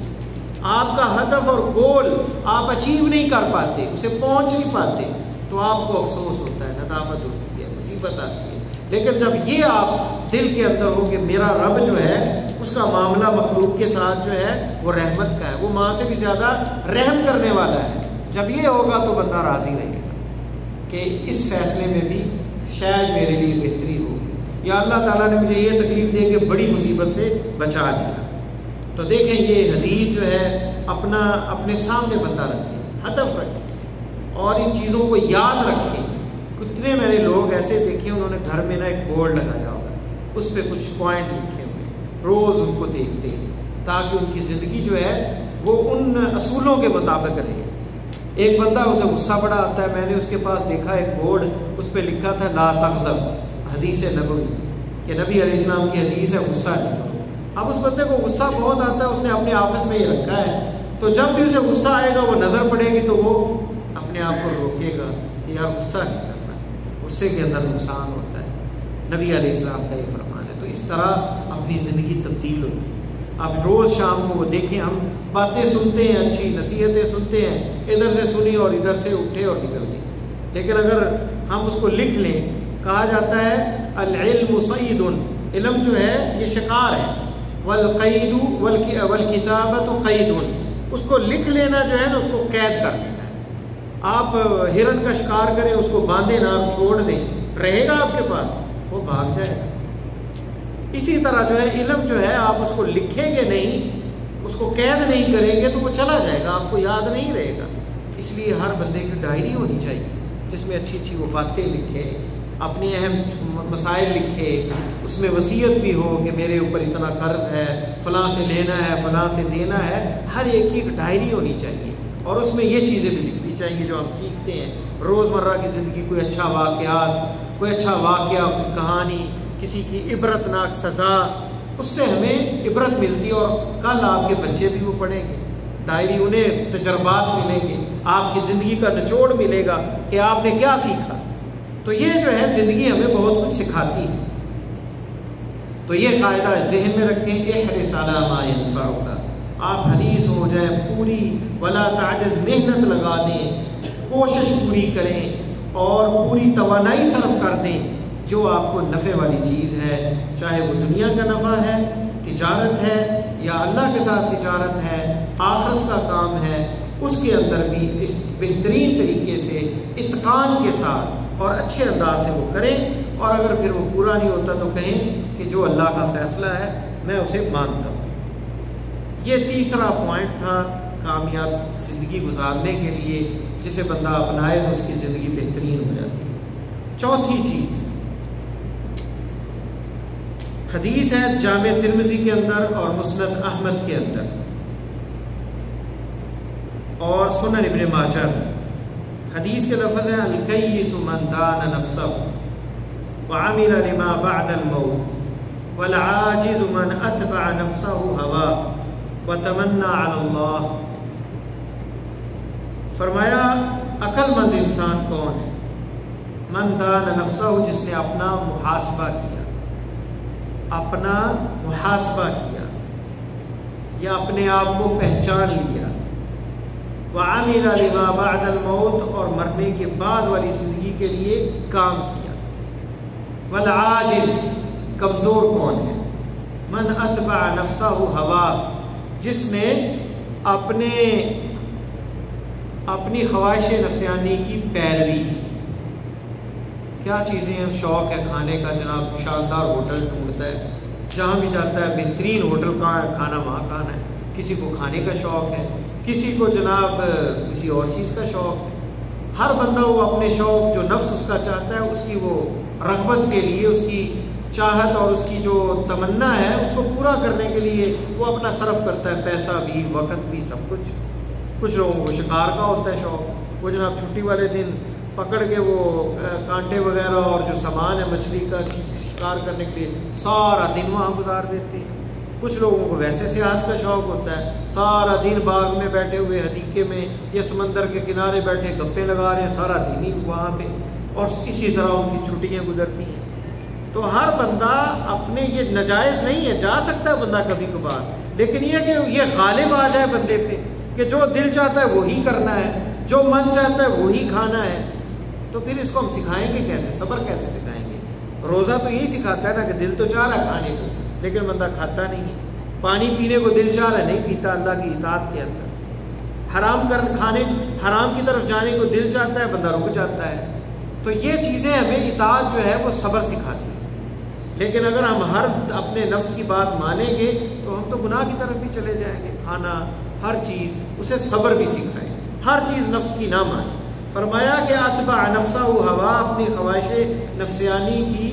آپ کا ہدف اور گول آپ اچیو نہیں کر پاتے، اسے پہنچ نہیں پاتے، تو آپ کو افسوس ہوتا ہے، ندامت ہوتی ہے، مصیبت آتی ہے۔ لیکن جب یہ آپ دل کے اندر ہو کہ میرا رب جو ہے اس کا معاملہ مخلوق کے ساتھ جو ہے وہ رحمت کا ہے، وہ ماں سے بھی زیادہ رحم کرنے والا ہے، جب یہ ہوگا تو بندہ راضی رہے گا کہ اس فیصلے میں بھی شاید میرے لیے بہتری ہوگی، یا اللہ تعالیٰ نے مجھے یہ تکلیف دے کے بڑی مصیبت سے بچا دیا۔ تو دیکھیں یہ حدیث جو ہے اپنے سامنے بندہ رکھے، ہدف رکھے، اور ان چیزوں کو یاد رکھے۔ کتنے میں نے لوگ ایسے دیکھے انہوں نے گھر میں ایک بورڈ لگایا ہوگا، اس پہ کچھ پوائنٹ لکھے ہوئے، روز ان کو دیکھتے ہیں تاکہ ان کی زندگی جو ہے وہ ان اصولوں کے مطابق رہے۔ ایک بندہ اسے غصہ بڑا آتا ہے، میں نے اس کے پاس دیکھا ایک بورڈ، اس پہ لکھا تھا لا تغضب، حدیث نبوی کہ نبی علیہ السلام کی حدیث ہے غصہ نہیں کرو۔ اب اس بندے کو غصہ بہت آتا ہے، اس نے اپنے آفس میں یہ رکھا ہے، تو جب بھی اسے غصہ آئے گا وہ نظر پڑے گی تو وہ اپنے آپ کو روکے گا کہ یار غصہ نہیں کرنا، غصے کے اندر نقصان ہوتا ہے، نبی علیہ السلام کا یہ فرمان ہے۔ تو اس طرح اپنی زندگی تبدیل ہوتی ہے۔ آپ روز شام کو وہ دیکھیں، ہم باتیں سنتے ہیں، اچھی نصیحتیں سنتے ہیں، ادھر سے سنی اور ادھر سے اٹھے اور نکل گئی، لیکن اگر ہم اس کو لکھ لیں، کہا جاتا ہے العلم صید، علم جو ہے یہ شکار ہے، والقید والکتابۃ قید، اس کو لکھ لینا جو ہے نا اس کو قید کر لینا ہے۔ آپ ہرن کا شکار کریں، اس کو باندھیں نہ، آپ چھوڑ دیں، رہے گا آپ کے پاس وہ بھاگ جائے گا۔ اسی طرح جو ہے علم جو ہے آپ اس کو لکھیں گے نہیں، اس کو قید نہیں کریں گے تو وہ چلا جائے گا، آپ کو یاد نہیں رہے گا۔ اس لیے ہر بندے کی ڈائری ہونی چاہیے جس میں اچھی اچھی وہ باتیں لکھے، اپنے اہم مسائل لکھے، اس میں وصیت بھی ہو کہ میرے اوپر اتنا قرض ہے، فلاں سے لینا ہے، فلاں سے دینا ہے۔ ہر ایک کی ایک ڈائری ہونی چاہیے اور اس میں یہ چیزیں بھی لکھنی چاہیے جو ہم سیکھتے ہیں روزمرہ کی زندگی، کوئی اچھا واقعات، کوئی اچھا واقعہ، کوئی کہانی، کسی کی عبرت ناک سزا، اس سے ہمیں عبرت ملتی ہے اور کل آپ کے بچے بھی وہ پڑھیں گے، ڈائری انہیں تجربات ملیں گے، آپ کی زندگی کا نچوڑ ملے گا کہ آپ نے کیا سیکھا۔ تو یہ جو ہے زندگی ہمیں بہت کچھ سکھاتی ہے۔ تو یہ قاعدہ ذہن میں رکھیں، احرص علی ما ينفعک، آپ حریص ہو جائیں پوری، ولا تعجز، محنت لگا دیں، کوشش پوری کریں اور پوری توانائی صرف کر دیں جو آپ کو نفع والی چیز ہے، چاہے وہ دنیا کا نفع ہے، تجارت ہے، یا اللہ کے ساتھ تجارت ہے، آخرت کا کام ہے، اس کے اندر بھی بہترین طریقے سے اتقان کے ساتھ اور اچھے انداز سے وہ کریں، اور اگر پھر وہ پورا نہیں ہوتا تو کہیں کہ جو اللہ کا فیصلہ ہے میں اسے مانتا ہوں۔ یہ تیسرا پوائنٹ تھا کامیاب زندگی گزارنے کے لیے، جسے بندہ اپنائے تو اس کی زندگی بہترین ہو جاتی ہے۔ چوتھی چیز حدیث ہے جامع ترمذی کے اندر اور مسند احمد کے اندر اور سنن ابن ماجہ۔ حدیث کے لفظ ہیں الکیس من دان نفسہ وعمل لما بعد الموت والعاجز من اتبع نفسہ هواه وتمنى على اللہ۔ فرمایا عقل مند انسان کون ہے؟ من دان نفسہ، جس نے اپنا محاسبہ کیا، اپنا محاسبہ کیا یا اپنے آپ کو پہچان لیا، وعمل لما بعد الموت، اور مرنے کے بعد والی زندگی کے لیے کام کیا، والعاجز، کمزور کون ہے؟ من اتبع نفسہ ہوا، جس نے اپنی خواہش نفسانی کی پیروی کی۔ کیا چیزیں ہیں؟ شوق ہے کھانے کا، جناب شاندار ہوٹل ڈھونڈتا ہے، جہاں بھی جاتا ہے بہترین ہوٹل کا کھانا وہاں کھانا ہے۔ کسی کو کھانے کا شوق ہے، کسی کو جناب کسی اور چیز کا شوق ہے۔ ہر بندہ وہ اپنے شوق جو نفس اس کا چاہتا ہے، اس کی وہ رغبت کے لیے، اس کی چاہت اور اس کی جو تمنا ہے اس کو پورا کرنے کے لیے وہ اپنا صرف کرتا ہے، پیسہ بھی، وقت بھی، سب کچھ۔ کچھ لوگوں کو شکار کا ہوتا ہے شوق، وہ جناب چھٹی والے دن پکڑ کے وہ کانٹے وغیرہ اور جو سامان ہے مچھلی کا شکار کرنے کے لیے سارا دن وہاں گزار دیتے ہیں۔ کچھ لوگوں کو ویسے سیاحت کا شوق ہوتا ہے، سارا دن باغ میں بیٹھے ہوئے، حدیقے میں یا سمندر کے کنارے بیٹھے گپے لگا رہے ہیں سارا دن ہی وہاں پہ، اور اسی طرح ان کی چھٹیاں گزرتی ہیں۔ تو ہر بندہ اپنے، یہ ناجائز نہیں ہے، جا سکتا ہے بندہ کبھی کبھار، لیکن یہ کہ یہ غالب آ جائے بندے پہ کہ جو دل چاہتا ہے وہی کرنا ہے، جو من چاہتا ہے وہی کھانا ہے، تو پھر اس کو ہم سکھائیں گے کیسے؟ صبر کیسے سکھائیں گے؟ روزہ تو یہی سکھاتا ہے نا کہ دل تو چاہ رہا ہے کھانے کو لیکن بندہ کھاتا نہیں ہے، پانی پینے کو دل چاہ رہا ہے نہیں پیتا اللہ کی اطاعت کے اندر، حرام کی طرف جانے کو دل چاہتا ہے بندہ رک جاتا ہے۔ تو یہ چیزیں ہمیں اطاعت جو ہے وہ صبر سکھاتی ہے، لیکن اگر ہم ہر اپنے نفس کی بات مانیں گے تو ہم تو گناہ کی طرف بھی چلے جائیں گے۔ کھانا، ہر چیز، اسے صبر بھی سکھائیں، ہر چیز نفس کی نہ مانیں۔ فرمایا کہ اتبع نفسہ ہوا، اپنی خواہش نفسیانی کی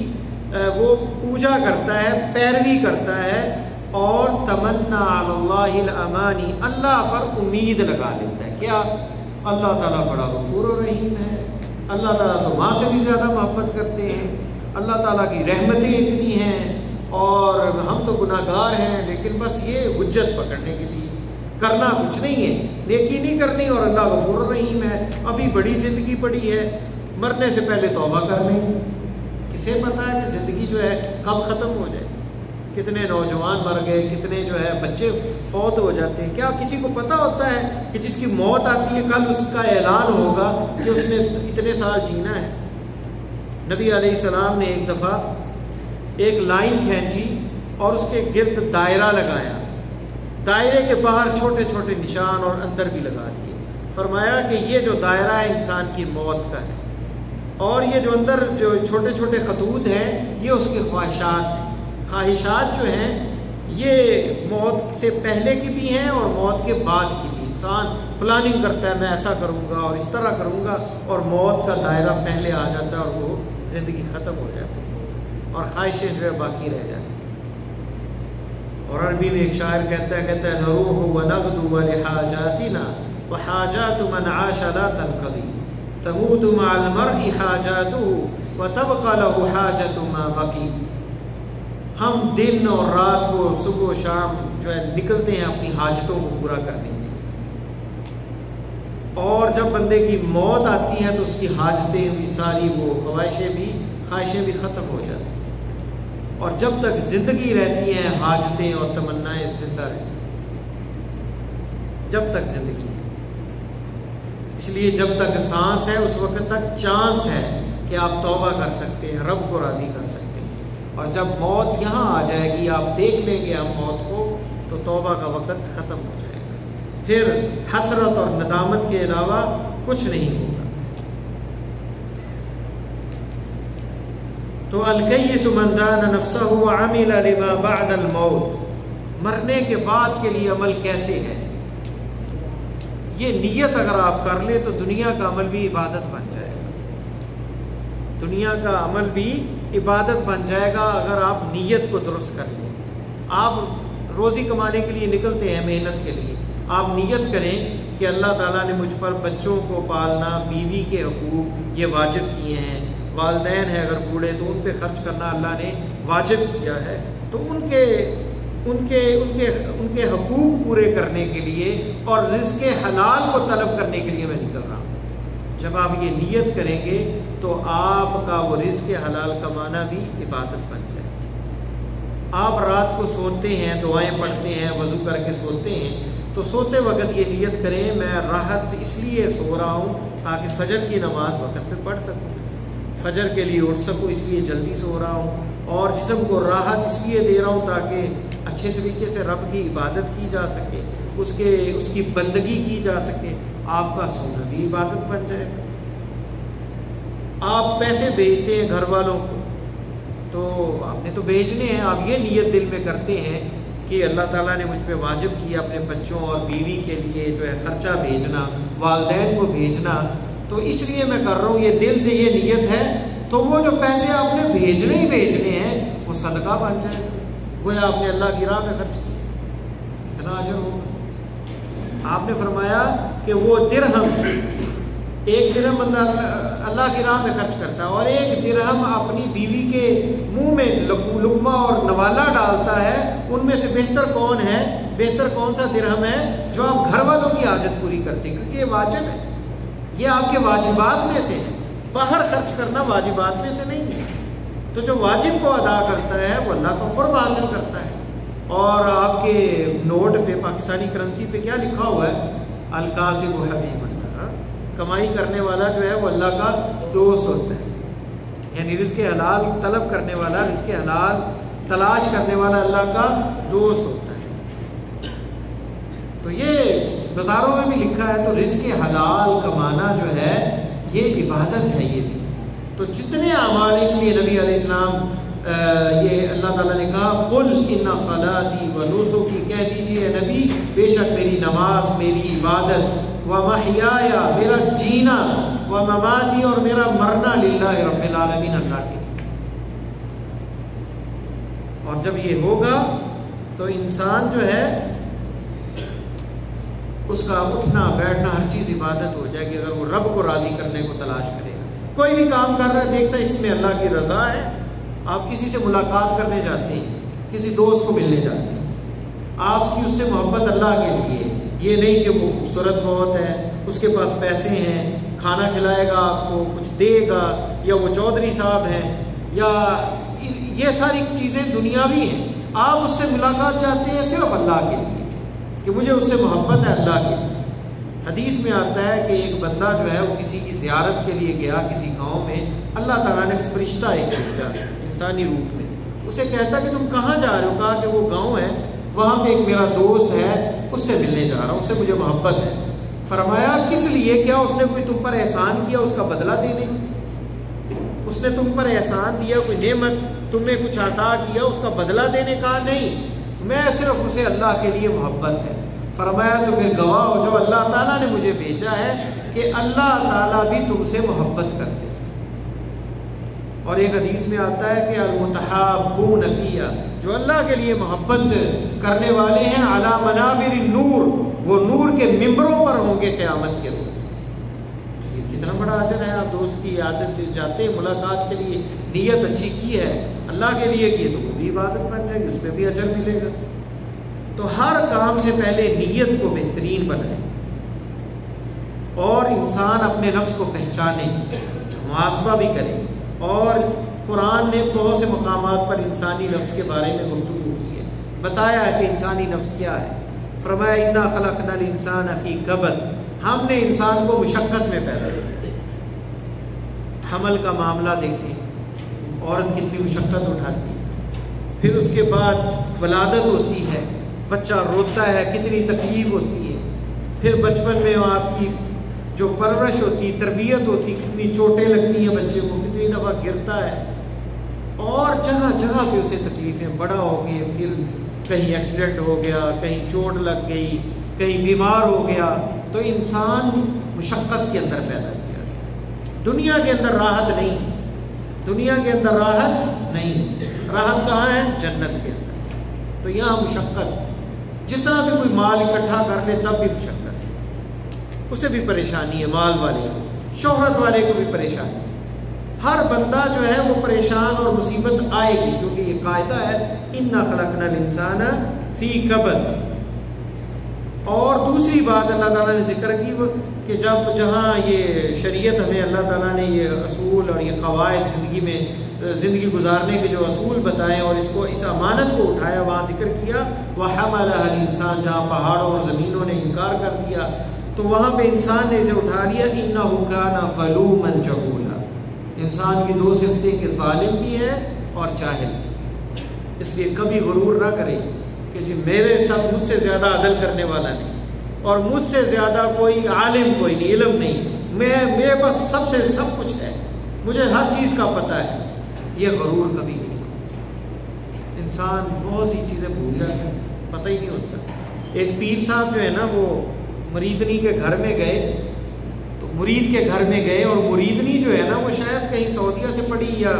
وہ پوجا کرتا ہے، پیروی کرتا ہے، اور تمنا علی اللہ الامانی، اللہ پر امید لگا لیتا ہے۔ کیا؟ اللہ تعالیٰ بڑا غفور و رحیم ہے، اللہ تعالیٰ تو ماں سے بھی زیادہ محبت کرتے ہیں، اللہ تعالیٰ کی رحمتیں اتنی ہیں اور ہم تو گناہ گار ہیں، لیکن بس یہ حجت پکڑنے کے لیے کرنا کچھ نہیں ہے، نیکی نہیں کرنی، اور اللہ غفور الرحیم ہے، ابھی بڑی زندگی پڑی ہے، مرنے سے پہلے توبہ کر لیں۔ کسے پتہ ہے کہ زندگی جو ہے کب ختم ہو جائے؟ کتنے نوجوان مر گئے، کتنے جو ہے بچے فوت ہو جاتے ہیں۔ کیا کسی کو پتہ ہوتا ہے کہ جس کی موت آتی ہے کل اس کا اعلان ہوگا کہ اس نے اتنے سال جینا ہے؟ نبی علیہ السلام نے ایک دفعہ ایک لائن کھینچی اور اس کے گرد دائرہ لگایا، دائرے کے باہر چھوٹے چھوٹے نشان اور اندر بھی لگا دیے۔ فرمایا کہ یہ جو دائرہ ہے انسان کی موت کا ہے، اور یہ جو اندر جو چھوٹے چھوٹے خطوط ہیں یہ اس کی خواہشات ہیں. خواہشات جو ہیں یہ موت سے پہلے کی بھی ہیں اور موت کے بعد کی بھی. انسان پلاننگ کرتا ہے میں ایسا کروں گا اور اس طرح کروں گا، اور موت کا دائرہ پہلے آ جاتا ہے اور وہ زندگی ختم ہو جاتی ہے اور خواہشیں جو ہے باقی رہ جاتی ہیں. اور عربی میں ایک شاعر کہتا ہے نروح ونغدو لحاجاتنا وحاجات من عاش لا تنقضی تموت مع المرء حاجاته وتبقى له حاجة ما بقي. ہم دن اور رات کو صبح و شام جو ہے نکلتے ہیں اپنی حاجتوں کو پورا کرنے کے لیے، اور جب بندے کی موت آتی ہے تو اس کی حاجتیں بھی ساری وہ خواہشیں بھی ختم ہو جاتی ہیں. اور جب تک زندگی رہتی ہیں حاجتیں اور تمنائیں زندہ رہتی ہیں، جب تک زندگی ہے. اس لیے جب تک سانس ہے اس وقت تک چانس ہے کہ آپ توبہ کر سکتے ہیں، رب کو راضی کر سکتے ہیں. اور جب موت یہاں آ جائے گی، آپ دیکھ لیں گے آپ موت کو، تو توبہ کا وقت ختم ہو جائے گا. پھر حسرت اور ندامت کے علاوہ کچھ نہیں ہوگا. تو الکیس من دان نفسہ وعمل لما بعد الموت، مرنے کے بعد کے لیے عمل کیسے ہے؟ یہ نیت اگر آپ کر لیں تو دنیا کا عمل بھی عبادت بن جائے گا. دنیا کا عمل بھی عبادت بن جائے گا اگر آپ نیت کو درست کر لیں. آپ روزی کمانے کے لیے نکلتے ہیں محنت کے لیے، آپ نیت کریں کہ اللہ تعالیٰ نے مجھ پر بچوں کو پالنا، بیوی کے حقوق یہ واجب کیے ہیں، والدین ہیں اگر بوڑھے تو ان پہ خرچ کرنا اللہ نے واجب کیا ہے، تو ان کے حقوق پورے کرنے کے لیے اور رزق حلال کو طلب کرنے کے لیے میں نکل رہا ہوں. جب آپ یہ نیت کریں گے تو آپ کا وہ رزق حلال کمانا بھی عبادت بن جائے. آپ رات کو سوتے ہیں، دعائیں پڑھتے ہیں، وضو کر کے سوتے ہیں، تو سوتے وقت یہ نیت کریں میں راحت اس لیے سو رہا ہوں تاکہ فجر کی نماز وقت پہ پڑھ سکوں، فجر کے لیے اٹھ سکوں اس لیے جلدی سو رہا ہوں، اور جسم کو راحت اس لیے دے رہا ہوں تاکہ اچھے طریقے سے رب کی عبادت کی جا سکے، اس کی بندگی کی جا سکے. آپ کا سونا بھی عبادت بن جائے گا. آپ پیسے بھیجتے ہیں گھر والوں کو تو آپ نے تو بھیجنے ہیں، آپ یہ نیت دل میں کرتے ہیں کہ اللہ تعالیٰ نے مجھ پہ واجب کیا اپنے بچوں اور بیوی کے لیے جو ہے خرچہ بھیجنا، والدین کو بھیجنا، تو اس لیے میں کر رہا ہوں، یہ دل سے یہ نیت ہے. تو وہ جو پیسے آپ نے بھیجنے ہی بھیجنے ہیں وہ صدقہ بن جائے گا، گویا آپ نے اللہ کی راہ میں خرچ کیا، اتنا اجر ہوگا. آپ نے فرمایا کہ وہ درہم، ایک درہم بندہ اللہ کی راہ میں خرچ کرتا ہے اور ایک درہم اپنی بیوی کے منہ میں لقمہ اور نوالا ڈالتا ہے، ان میں سے بہتر کون ہے، بہتر کون سا درہم ہے جو آپ گھر والوں کی حاجت پوری کرتے ہیں، کیونکہ یہ واجب ہے، یہ آپ کے واجبات میں سے ہے. باہر خرچ کرنا واجبات میں سے نہیں ہے. تو جو واجب کو ادا کرتا ہے وہ اللہ کو قرب حاصل کرتا ہے. اور آپ کے نوٹ پہ پاکستانی کرنسی پہ کیا لکھا ہوا ہے؟ القاسم حبیب اللہ، کمائی کرنے والا جو ہے وہ اللہ کا دوست ہوتا ہے. یعنی رزق حلال طلب کرنے والا، رزق حلال تلاش کرنے والا اللہ کا دوست ہوتا ہے. تو یہ بازاروں میں بھی لکھا ہے. تو رزق حلال کمانا جو ہے یہ عبادت ہے. یہ تو جتنے اعمال، اس لیے نبی علیہ السلام یہ اللہ تعالیٰ نے کہا قل ان صلاتی و نسکی، کہہ دیجیے نبی بے شک میری نماز، میری عبادت، و محیای، میرا جینا، و مماتی، اور میرا مرنا، للہ رب العالمین، اللہ کے. اور جب یہ ہوگا تو انسان جو ہے اس کا اٹھنا بیٹھنا ہر چیز عبادت ہو جائے گی اگر وہ رب کو راضی کرنے کو تلاش کرے گا. کوئی بھی کام کر رہا ہے دیکھتا ہے اس میں اللہ کی رضا ہے. آپ کسی سے ملاقات کرنے جاتے ہیں، کسی دوست کو ملنے جاتے ہیں، آپ کی اس سے محبت اللہ کے لیے، یہ نہیں کہ وہ خوبصورت بہت ہے، اس کے پاس پیسے ہیں، کھانا کھلائے گا آپ کو، کچھ دے گا، یا وہ چودھری صاحب ہیں، یا یہ ساری چیزیں دنیاوی ہیں. آپ اس سے ملاقات چاہتے ہیں صرف اللہ کے لیے کہ مجھے اس سے محبت ہے اللہ کے لیے. حدیث میں آتا ہے کہ ایک بندہ جو ہے وہ کسی کی زیارت کے لیے گیا کسی گاؤں میں، اللہ تعالیٰ نے فرشتہ ایک بھیجا انسانی روپ میں. اسے کہتا کہ تم کہاں جا رہے ہو؟ کہا کہ وہ گاؤں ہے، وہاں پہ ایک میرا دوست ہے، اس سے ملنے جا رہا ہوں، اس سے مجھے محبت ہے. فرمایا کس لیے؟ کیا اس نے کوئی تم پر احسان کیا اس کا بدلہ دینے؟ اس نے تم پر احسان دیا، کوئی نعمت تمہیں کچھ عطا کیا، اس کا بدلہ دینے کا نہیں، میں صرف اسے اللہ کے لیے محبت ہے۔ فرمایا تمہیں گواہ ہو جو اللہ تعالیٰ نے مجھے بھیجا ہے کہ اللہ تعالیٰ بھی تم سے محبت کرتے ہیں۔ اور ایک حدیث میں آتا ہے کہ المتحابون فیہ، جو اللہ کے لیے محبت کرنے والے ہیں، علی منابر النور، وہ نور کے ممبروں پر ہوں گے قیامت کے روز۔ یہ کتنا بڑا اجر ہے، آپ دوست کی عادت جاتے ہیں ملاقات کے لیے، نیت اچھی کی ہے، اللہ کے لیے کی تو وہ بھی عبادت بن جائے گی، اس میں بھی اجر ملے گا۔ تو ہر کام سے پہلے نیت کو بہترین بنائیں، اور انسان اپنے نفس کو پہچانے، محاسبہ بھی کرے۔ اور قرآن نے بہت سے مقامات پر انسانی نفس کے بارے میں گفتگو کی ہے، بتایا ہے کہ انسانی نفس کیا ہے۔ فرمایا انا خلقنا الانسان فی کبد، ہم نے انسان کو مشقت میں پیدا کیا۔ حمل کا معاملہ دیکھیں، عورت کتنی مشقت اٹھاتی ہے، پھر اس کے بعد ولادت ہوتی ہے، بچہ روتا ہے، کتنی تکلیف ہوتی ہے، پھر بچپن میں آپ کی جو پرورش ہوتی، تربیت ہوتی، کتنی چوٹیں لگتی ہیں بچے کو، کتنی دفعہ گرتا ہے، اور جگہ جگہ پہ اسے تکلیفیں، بڑا ہو گئے، پھر کہیں ایکسیڈنٹ ہو گیا، کہیں چوٹ لگ گئی، کہیں بیمار ہو گیا، تو انسان مشقت کے اندر پیدا کیا گیا۔ دنیا کے اندر راحت نہیں، دنیا کے اندر راحت نہیں، راحت کہاں ہے؟ جنت کے اندر۔ تو یہاں مشقت، جتنا بھی کوئی مال اکٹھا کر دے تب بھی مشقت، اسے بھی پریشانی ہے، مال والے کو، شہرت والے کو بھی پریشانی، ہر بندہ جو ہے وہ پریشان اور مصیبت آئے گی، کیونکہ یہ قاعدہ ہے انا خلقنا الانسان فی کبد۔ اور دوسری بات اللہ تعالیٰ نے ذکر کی کہ جہاں یہ شریعت ہمیں اللہ تعالیٰ نے یہ اصول اور یہ قواعد زندگی میں زندگی گزارنے کے جو اصول بتائے اور اس امانت کو اٹھایا، وہاں ذکر کیا وَحَمَلَهَا الْإِنسَانُ، جہاں پہاڑوں اور زمینوں نے انکار کر دیا تو وہاں پہ انسان نے اسے اٹھا لیا إِنَّهُ كَانَ ظَلُومًا جَهُولًا۔ انسان کی دو صفتیں کہ ظالم بھی ہے اور جاہل بھی، اس لیے کبھی غرور نہ کرے کہ جی میرے ساتھ مجھ سے زیادہ عدل کرنے والا نہیں، اور مجھ سے زیادہ کوئی عالم کوئی نہیں، علم نہیں، میرے پاس سب سے سب کچھ ہے، مجھے ہر چیز کا پتہ ہے۔ یہ غرور کبھی نہیں، انسان بہت سی چیزیں بھول جاتا ہے، پتہ ہی نہیں ہوتا۔ ایک پیر صاحب جو ہے نا، وہ مریدنی کے گھر میں گئے، تو مرید کے گھر میں گئے، اور مریدنی جو ہے نا وہ شاید کہیں سعودیہ سے پڑھی یا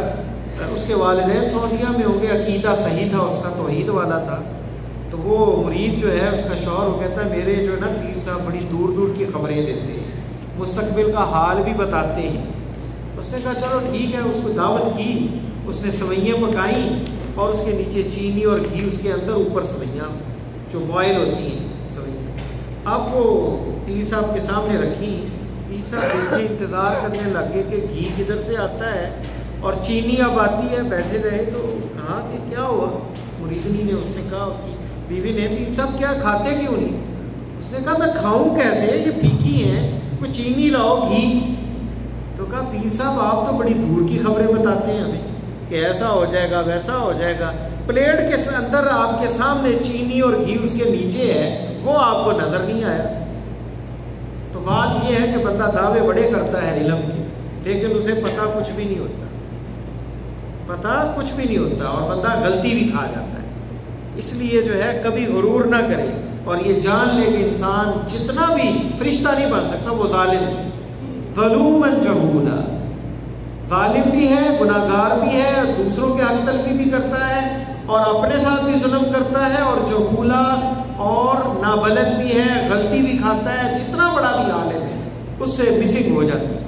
اس کے والدین سعودیہ میں ہوں گے، عقیدہ صحیح تھا اس کا، توحید والا تھا۔ تو وہ مرید جو ہے، اس کا شوہر وہ کہتا ہے میرے جو ہے نا پیر صاحب بڑی دور دور کی خبریں دیتے ہیں، مستقبل کا حال بھی بتاتے ہیں۔ اس نے کہا چلو ٹھیک ہے، اس کو دعوت کی، اس نے سوئیاں پکائیں اور اس کے نیچے چینی اور گھی، اس کے اندر اوپر سوئیاں جو بوائل ہوتی ہیں سوئیاں، اب وہ پیر صاحب کے سامنے رکھی۔ پیر صاحب دیکھے، انتظار کرنے لگے کہ گھی کدھر سے آتا ہے اور چینی اب آتی ہے، بیٹھے رہے۔ تو کہا کہ کیا ہوا؟ مریدنی نے، اس نے کہا، اس کی بیوی نے، پیر صاحب کیا کھاتے کیوں نہیں؟ اس نے کہا میں کھاؤں کیسے، یہ پھیکی ہیں، کوئی چینی لاؤ، گھی۔ تو کہا پیر صاحب آپ تو بڑی دور کی خبریں بتاتے ہیں ہمیں کہ ایسا ہو جائے گا، ویسا ہو جائے گا، پلیٹ کے اندر آپ کے سامنے چینی اور گھی اس کے نیچے ہے، وہ آپ کو نظر نہیں آیا۔ تو بات یہ ہے کہ بندہ دعوے بڑے کرتا ہے علم کے، لیکن اسے پتہ کچھ بھی نہیں ہوتا، پتہ کچھ بھی نہیں ہوتا، اور بندہ غلطی بھی کھا جاتا ہے۔ اس لیے جو ہے کبھی غرور نہ کرے، اور یہ جان لے کہ انسان جتنا بھی فرشتہ نہیں بن سکتا، وہ ظالم ہے، ظلومًا جہولا، ظالم بھی ہے، گناہ گار بھی ہے، دوسروں کے حق تلفی بھی کرتا ہے، اور اپنے ساتھ بھی ظلم کرتا ہے، اور جہولا اور نابلد بھی ہے، غلطی بھی کھاتا ہے، جتنا بڑا بھی عالم ہے اس سے مسنگ ہو جاتی ہے۔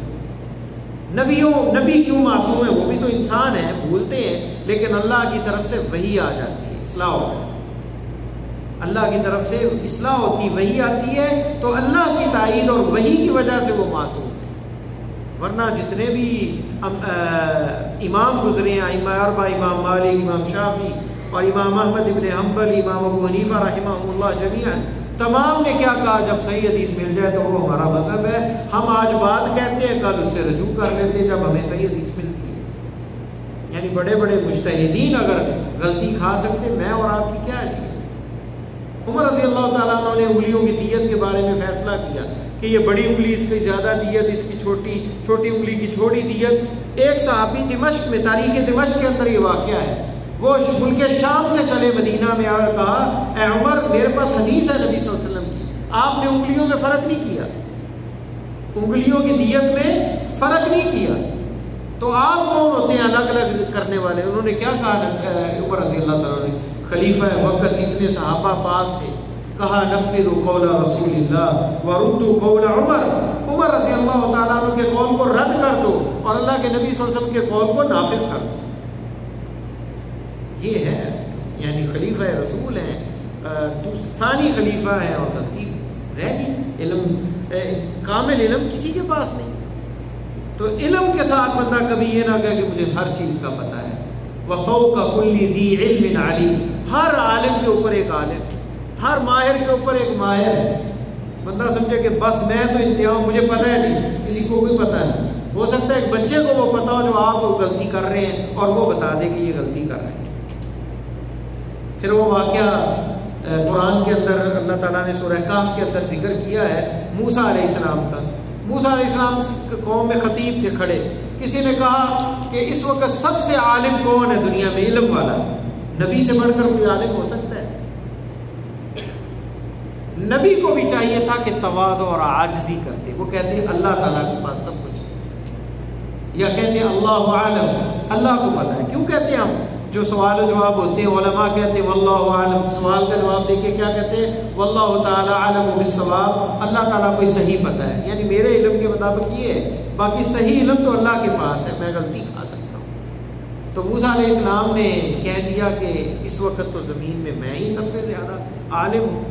نبی کیوں معصوم ہے؟ وہ بھی تو انسان ہے، بھولتے ہیں، لیکن اللہ کی طرف سے وحی آ جاتی ہے، اصلاح ہوتی ہے، اللہ کی طرف سے اصلاح ہوتی، وحی آتی ہے، تو اللہ کی تائید اور وحی کی وجہ سے وہ معصوم ہے۔ ورنہ جتنے بھی امام گزرے ہیں، ائمہ اربعہ، امام مالک، امام شافعی اور امام احمد ابن حنبل، امام ابو حنیفہ رحمہ اللہ جمیعا، تمام نے کیا کہا؟ جب صحیح حدیث مل جائے تو وہ ہمارا مذہب ہے، ہم آج بات کہتے ہیں، کل اس سے رجوع کر لیتے ہیں جب ہمیں صحیح حدیث ملتی ہے۔ یعنی بڑے بڑے مجتہدین اگر غلطی کھا سکتے، میں اور آپ کی کیا حیثیت؟ عمر رضی اللہ تعالیٰ عنہ نے انگلیوں کی دیت کے بارے میں فیصلہ کیا کہ یہ بڑی انگلی اس کی زیادہ دیت، اس کی چھوٹی انگلی کی تھوڑی دیت، ایک صحابی دمشق میں، تاریخ دمشق کے اندر یہ واقعہ ہے، وہ ملک شام سے چلے مدینہ میں اور کہا اے عمر میرے پاس حدیث ہے نبی صلی اللہ علیہ وسلم کی، آپ نے انگلیوں میں فرق نہیں کیا، انگلیوں کی دیت میں فرق نہیں کیا، تو آپ کون ہوتے ہیں الگ الگ کرنے والے؟ انہوں نے کیا کہا عمر رضی اللہ تعالیٰ نے، خلیفہ وقت اتنے صحابہ پاس تھے، کہا نفذوا قول رسول اللہ وردوا قول عمر، عمر رضی اللہ تعالیٰ عنہ کے قول کو رد کر دو اور اللہ کے نبی صلی اللہ علیہ وسلم کے قول کو نافذ کر دو۔ یہ ہے یعنی خلیفہ رسول ہیں، ثانی خلیفہ ہے اور غلطی رہ گئی، علم کامل علم کسی کے پاس نہیں، تو علم کے ساتھ بندہ کبھی یہ نہ کہے کہ مجھے ہر چیز کا پتہ ہے۔ وفوق کل ذی علم علیم، ہر عالم کے اوپر ایک عالم، ہر ماہر کے اوپر ایک ماہر ہے۔ بندہ سمجھے کہ بس میں تو انتہا ہوں، مجھے پتہ ہے جی، کسی کو کوئی پتہ نہیں۔ ہو سکتا ہے ایک بچے کو وہ پتہ ہو جو آپ غلطی کر رہے ہیں اور وہ بتا دے کہ یہ غلطی کر رہے ہیں۔ پھر وہ واقعہ قرآن کے اندر اللہ تعالیٰ نے سورہ کہف کے اندر ذکر کیا ہے موسیٰ علیہ السلام کا۔ موسیٰ علیہ السلام قوم میں خطیب تھے کھڑے، کسی نے کہا کہ اس وقت سب سے عالم کون ہے دنیا میں، علم والا؟ نبی سے بڑھ کر کوئی عالم ہو سکتا ہے؟ نبی کو بھی چاہیے تھا کہ تواضع اور عاجزی کرتے، وہ کہتے ہیں اللہ تعالیٰ کے پاس سب کچھ ہے، یا کہتے ہیں اللہ عالم، اللہ کو پتہ ہے۔ کیوں کہتے ہیں ہم؟ جو سوال و جواب ہوتے ہیں علماء کہتے ہیں واللہ عالم، سوال کا جواب دیکھیں کیا کہتے ہیں، واللہ تعالی عالم بالصواب، اللہ تعالیٰ کو صحیح پتہ ہے، یعنی میرے علم کے مطابق یہ ہے، باقی صحیح علم تو اللہ کے پاس ہے، میں غلطی کھا سکتا ہوں۔ تو موسیٰ علیہ السلام نے کہہ دیا کہ اس وقت تو زمین میں میں ہی سب سے زیادہ عالم ہوں۔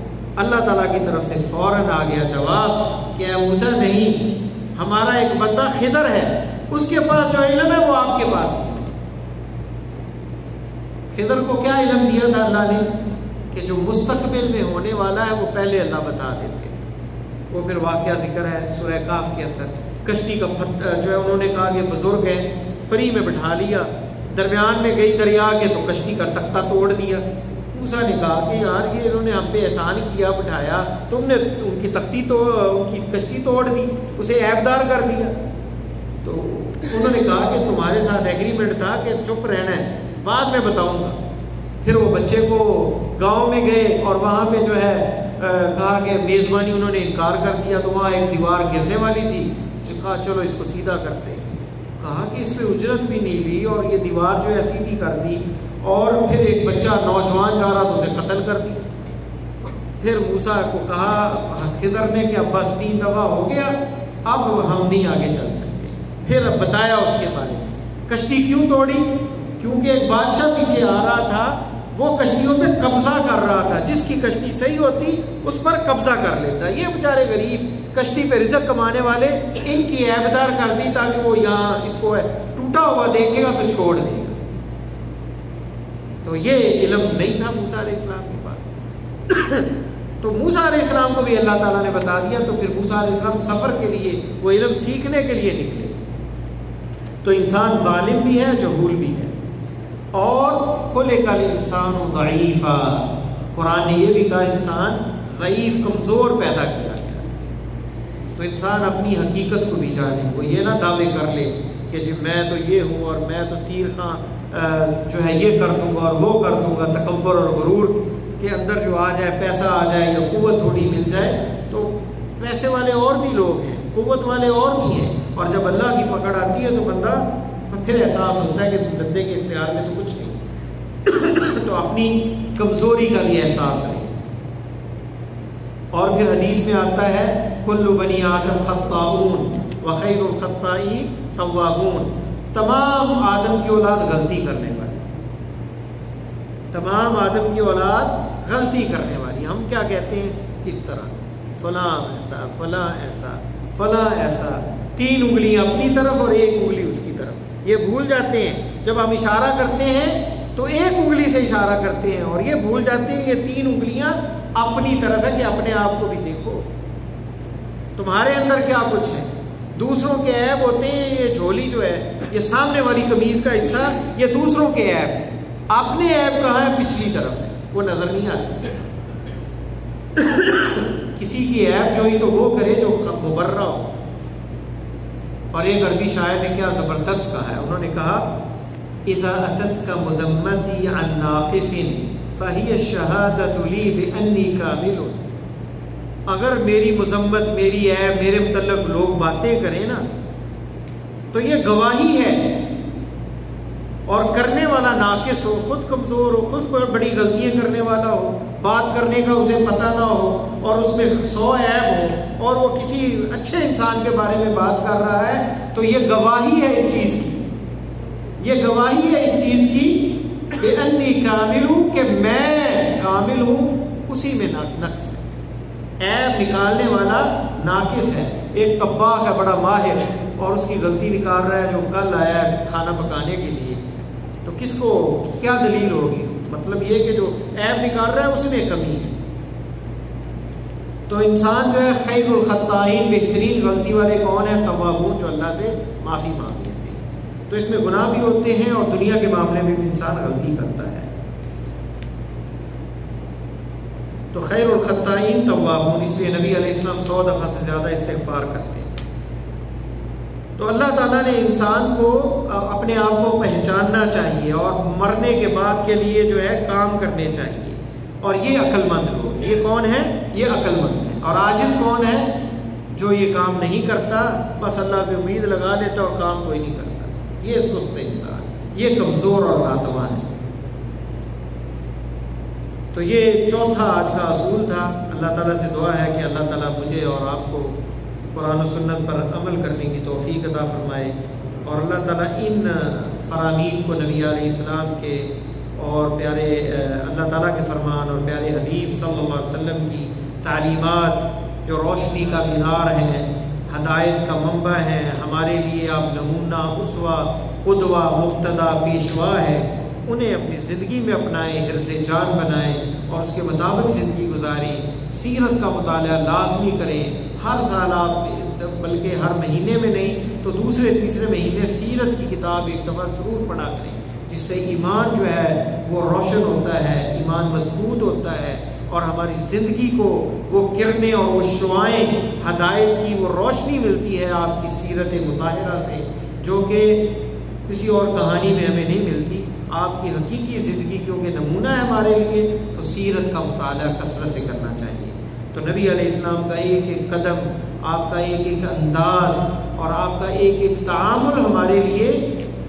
اللہ تعالیٰ کی طرف سے فوراً آ گیا جواب کہ اے موسیٰ نہیں، ہمارا ایک بندہ خضر ہے، اس کے پاس جو علم ہے وہ آپ کے پاس ہے۔ خضر کو کیا علم دیا تھا اللہ نے کہ جو مستقبل میں ہونے والا ہے وہ پہلے اللہ بتا دیتے۔ وہ پھر واقعہ ذکر ہے سورہ کہف کے اندر، کشتی کا جو ہے انہوں نے کہا کہ بزرگ ہیں، فری میں بٹھا لیا، درمیان میں گئی دریا کے تو کشتی کا تختہ توڑ دیا۔ موسیٰ نے کہا کہ یار یہ انہوں نے ہم پہ احسان کیا، بٹھایا، تم نے ان کی تختی تو ان کی کشتی توڑ دی، اسے عیبدار کر دیا۔ تو انہوں نے کہا کہ تمہارے ساتھ ایگریمنٹ تھا کہ چپ رہنا ہے، بعد میں بتاؤں گا۔ پھر وہ بچے کو گاؤں میں گئے اور وہاں پہ جو ہے کہا کہ میزبانی، انہوں نے انکار کر دیا، تو وہاں ایک دیوار گرنے والی تھی، کہا چلو اس کو سیدھا کرتے ہیں، کہا کہ اس پہ اجرت بھی نہیں لی اور یہ دیوار جو ہے سیدھی کر دی، اور پھر ایک بچہ نوجوان جا رہا تو اسے قتل کر دیا۔ پھر موسیٰ کو کہا خضر نے کہ اب بس 3 دفعہ ہو گیا، اب ہم نہیں آگے چل سکتے۔ پھر اب بتایا اس کے بارے میں، کشتی کیوں توڑی؟ کیونکہ ایک بادشاہ پیچھے آ رہا تھا، وہ کشتیوں پہ قبضہ کر رہا تھا، جس کی کشتی صحیح ہوتی اس پر قبضہ کر لیتا۔ یہ بیچارے غریب کشتی پہ رزق کمانے والے، ان کی عیبدار کر دی تاکہ وہ یہاں اس کو ٹوٹا ہوا دیکھے گا تو چھوڑ دے گا۔ تو یہ علم نہیں تھا موسیٰ علیہ السلام کے پاس۔ تو موسیٰ علیہ السلام کو بھی اللہ تعالیٰ نے بتا دیا، تو پھر موسیٰ علیہ السلام سفر کے لیے، وہ علم سیکھنے کے لیے نکلے۔ تو انسان ظالم بھی ہے، جہول بھی ہے، اور خلق الانسان ضعیفا، قرآن نے یہ بھی کہا انسان ضعیف، کمزور پیدا کیا گیا۔ تو انسان اپنی حقیقت کو بھی جانے، وہ یہ نہ دعوے کر لے کہ جی میں تو یہ ہوں اور میں تو تیر خاں جو ہے یہ کر دوں گا اور وہ کر دوں گا۔ تکبر اور غرور کے اندر جو آ جائے، پیسہ آ جائے یا قوت تھوڑی مل جائے، تو پیسے والے اور بھی لوگ ہیں، قوت والے اور بھی ہیں، اور جب اللہ کی پکڑ آتی ہے تو بندہ پھر احساس ہوتا ہے کہ بندے کے اختیار میں تو کچھ نہیں۔ تو اپنی کمزوری کا بھی احساس ہے۔ اور پھر حدیث میں آتا ہے کل بنی آدم خطاؤون وخیر الخطائین توابون، تمام آدم کی اولاد غلطی کرنے والی، تمام آدم کی اولاد غلطی کرنے والی۔ ہم کیا کہتے ہیں اس طرح، فلاں ایسا، فلاں ایسا، فلاں ایسا، 3 انگلیاں اپنی طرف اور 1 انگلی اس کی طرف۔ یہ بھول جاتے ہیں جب ہم اشارہ کرتے ہیں تو 1 انگلی سے اشارہ کرتے ہیں، اور یہ بھول جاتے ہیں یہ 3 انگلیاں اپنی طرف ہے کہ اپنے آپ کو بھی دیکھو، تمہارے اندر کیا کچھ ہے۔ دوسروں کے عیب ہوتے ہیں، یہ جھولی جو ہے، یہ سامنے والی قمیض کا حصہ، یہ دوسروں کے عیب، اپنے عیب کہاں ہے؟ پچھلی طرف ہے، وہ نظر نہیں آتی۔ کسی کی عیب جو ہی تو وہ کرے جو مبرہ ہو۔ اور ایک عربی شاعر نے کیا زبردست کہا ہے، انہوں نے کہا اذا اتتک مذمتی عن ناقص فہی الشہادۃ لی بانی کامل، اگر میری مذمت، میری عیب، میرے متعلق لوگ باتیں کریں نا تو یہ گواہی ہے، اور کرنے والا ناقص ہو، خود کمزور ہو، خود بڑی غلطیاں کرنے والا ہو، بات کرنے کا اسے پتہ نہ ہو اور اس میں 100 عیب ہو اور وہ کسی اچھے انسان کے بارے میں بات کر رہا ہے، تو یہ گواہی ہے اس چیز کی، یہ گواہی ہے اس چیز کی کہ انی کامل ہوں، کہ میں کامل ہوں، اسی میں نقص ہے، عیب نکالنے والا ناقص ہے۔ ایک طباخ ہے بڑا ماہر اور اس کی غلطی نکال رہا ہے جو کل آیا ہے کھانا پکانے کے لیے، تو کس کو کیا دلیل ہوگی؟ مطلب یہ کہ جو عیب نکال رہا ہے اس میں کمی ہے۔ تو انسان جو ہے خیر الخطائین، بہترین غلطی والے کون ہیں؟ توابون، جو اللہ سے معافی مانگ لیتے ہیں۔ تو اس میں گناہ بھی ہوتے ہیں اور دنیا کے معاملے میں بھی انسان غلطی کرتا ہے۔ تو خیر الخطائین توابون، اس لیے نبی علیہ السلام 100 دفعہ سے زیادہ استغفار کرتے ہیں۔ تو اللہ تعالیٰ نے انسان کو اپنے آپ کو پہچاننا چاہیے اور مرنے کے بعد کے لیے جو ہے کام کرنے چاہیے، اور یہ عقل مند لوگ، یہ کون ہے؟ یہ عقل مند ہے۔ اور عاجز کون ہے؟ جو یہ کام نہیں کرتا، بس اللہ پہ امید لگا لیتا اور کام کوئی نہیں کرتا، یہ سست انسان، یہ کمزور اور ناتوان ہے۔ تو یہ چوتھا آج کا اصول تھا۔ اللہ تعالیٰ سے دعا ہے کہ اللہ تعالیٰ مجھے اور آپ کو قرآن و سنت پر عمل کرنے کی توفیق عطا فرمائے، اور اللہ تعالیٰ ان فرامین کو نبی علیہ السلام کے اور پیارے اللہ تعالیٰ کے فرمان اور پیارے حبیب صلی اللہ علیہ وسلم کی تعلیمات جو روشنی کا مینار ہیں، ہدایت کا منبع ہیں، ہمارے لیے آپ نمونہ، اسوہ، قدوہ، مقتدیٰ، پیشوا ہے، انہیں اپنی زندگی میں اپنائیں، حرص جان بنائیں اور اس کے مطابق زندگی گزاریں۔ سیرت کا مطالعہ لازمی کریں، ہر سال آپ، بلکہ ہر مہینے میں نہیں تو دوسرے تیسرے مہینے سیرت کی کتاب ایک دفعہ ضرور پڑھا کریں، جس سے ایمان جو ہے وہ روشن ہوتا ہے، ایمان مضبوط ہوتا ہے، اور ہماری زندگی کو وہ کرنیں اور وہ شعائیں ہدایت کی، وہ روشنی ملتی ہے آپ کی سیرت مطہرہ سے، جو کہ کسی اور کہانی میں ہمیں نہیں ملتی۔ آپ کی حقیقی زندگی کیونکہ نمونہ ہے ہمارے لیے، تو سیرت کا مطالعہ کثرت سے کرنا چاہیے۔ تو نبی علیہ السلام کا ایک ایک قدم، آپ کا ایک ایک انداز اور آپ کا ایک ایک تعامل ہمارے لیے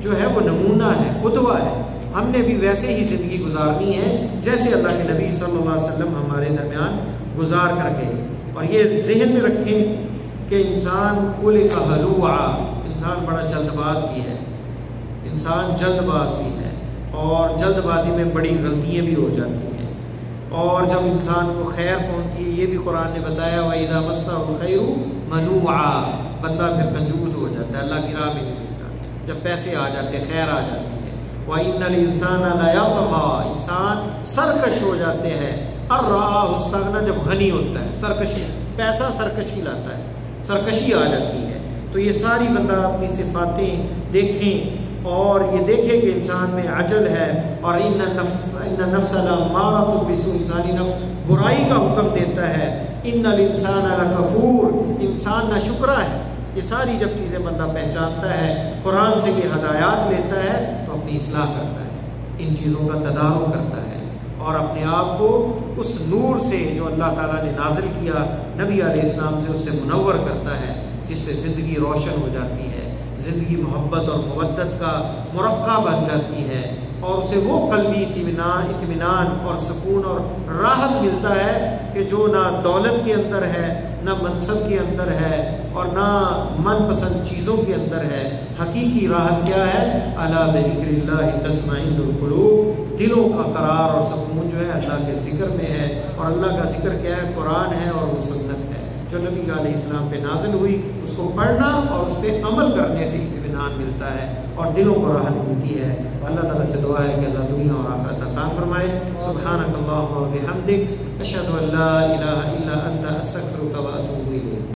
جو ہے وہ نمونہ ہے، قدوہ ہے۔ ہم نے بھی ویسے ہی زندگی گزارنی ہے جیسے اللہ کے نبی صلی اللہ علیہ وسلم ہمارے درمیان گزار کر گئے۔ اور یہ ذہن میں رکھیں کہ انسان خلق ہلوعا، انسان بڑا جلد باز بھی ہے، انسان جلد باز بھی ہے، اور جلد بازی میں بڑی غلطیاں بھی ہو جاتی ہیں، اور جب انسان کو خیر پہنچتی ہے، یہ بھی قرآن نے بتایا وَإِذَا مَسَّهُ الْخَيْرُ مَنُوعًا، بندہ پھر کنجوس ہو جاتا ہے، اللہ کی راہ میں نہیں ملتا، جب پیسے آ جاتے ہیں، خیر آ جاتی ہے۔ وَإِنَّ الْإِنسَانَ لَيَطْغَىٰ، انسان سرکش ہو جاتے ہیں، اَن رَآهُ اسْتَغْنَىٰ، جب غنی ہوتا ہے، سرکشی، پیسہ سرکشی لاتا ہے، سرکشی آ جاتی ہے۔ تو یہ ساری بندہ اپنی صفاتیں دیکھیں اور یہ دیکھیں کہ انسان میں عجل ہے، اور ان النفس لامارۃ بالسوء، انسانی نفس برائی کا حکم دیتا ہے، ان الانسان لکفور، انسان ناشکرا ہے۔ یہ ساری جب چیزیں بندہ پہچانتا ہے، قرآن سے یہ ہدایات لیتا ہے، تو اپنی اصلاح کرتا ہے، ان چیزوں کا تدارک کرتا ہے، اور اپنے آپ کو اس نور سے جو اللہ تعالیٰ نے نازل کیا نبی علیہ السلام سے، اس سے منور کرتا ہے، جس سے زندگی روشن ہو جاتی ہے، زندگی محبت اور مودت کا مرقع بن جاتی ہے، اور اسے وہ قلبی اطمینان اور سکون اور راحت ملتا ہے کہ جو نہ دولت کے اندر ہے، نہ منصب کے اندر ہے، اور نہ من پسند چیزوں کے اندر ہے۔ حقیقی راحت کیا ہے؟ الا بذکر اللہ تطمئن القلوب، دلوں کا قرار اور سکون جو ہے اللہ کے ذکر میں ہے، اور اللہ کا ذکر کیا ہے؟ قرآن ہے اور وہ سنت ہے جو نبی علیہ السلام پہ نازل ہوئی، اس کو پڑھنا اور اس پہ عمل کرنے سے اطمینان ملتا ہے اور دلوں کو راحت ملتی ہے۔ اللہ تعالیٰ سے دعا ہے کہ اللہ دنیا اور آخرت آسان فرمائے۔ سبحانک اللہم و بحمدک، اشہد ان لا الہ الا انت، استغفرک و اتوب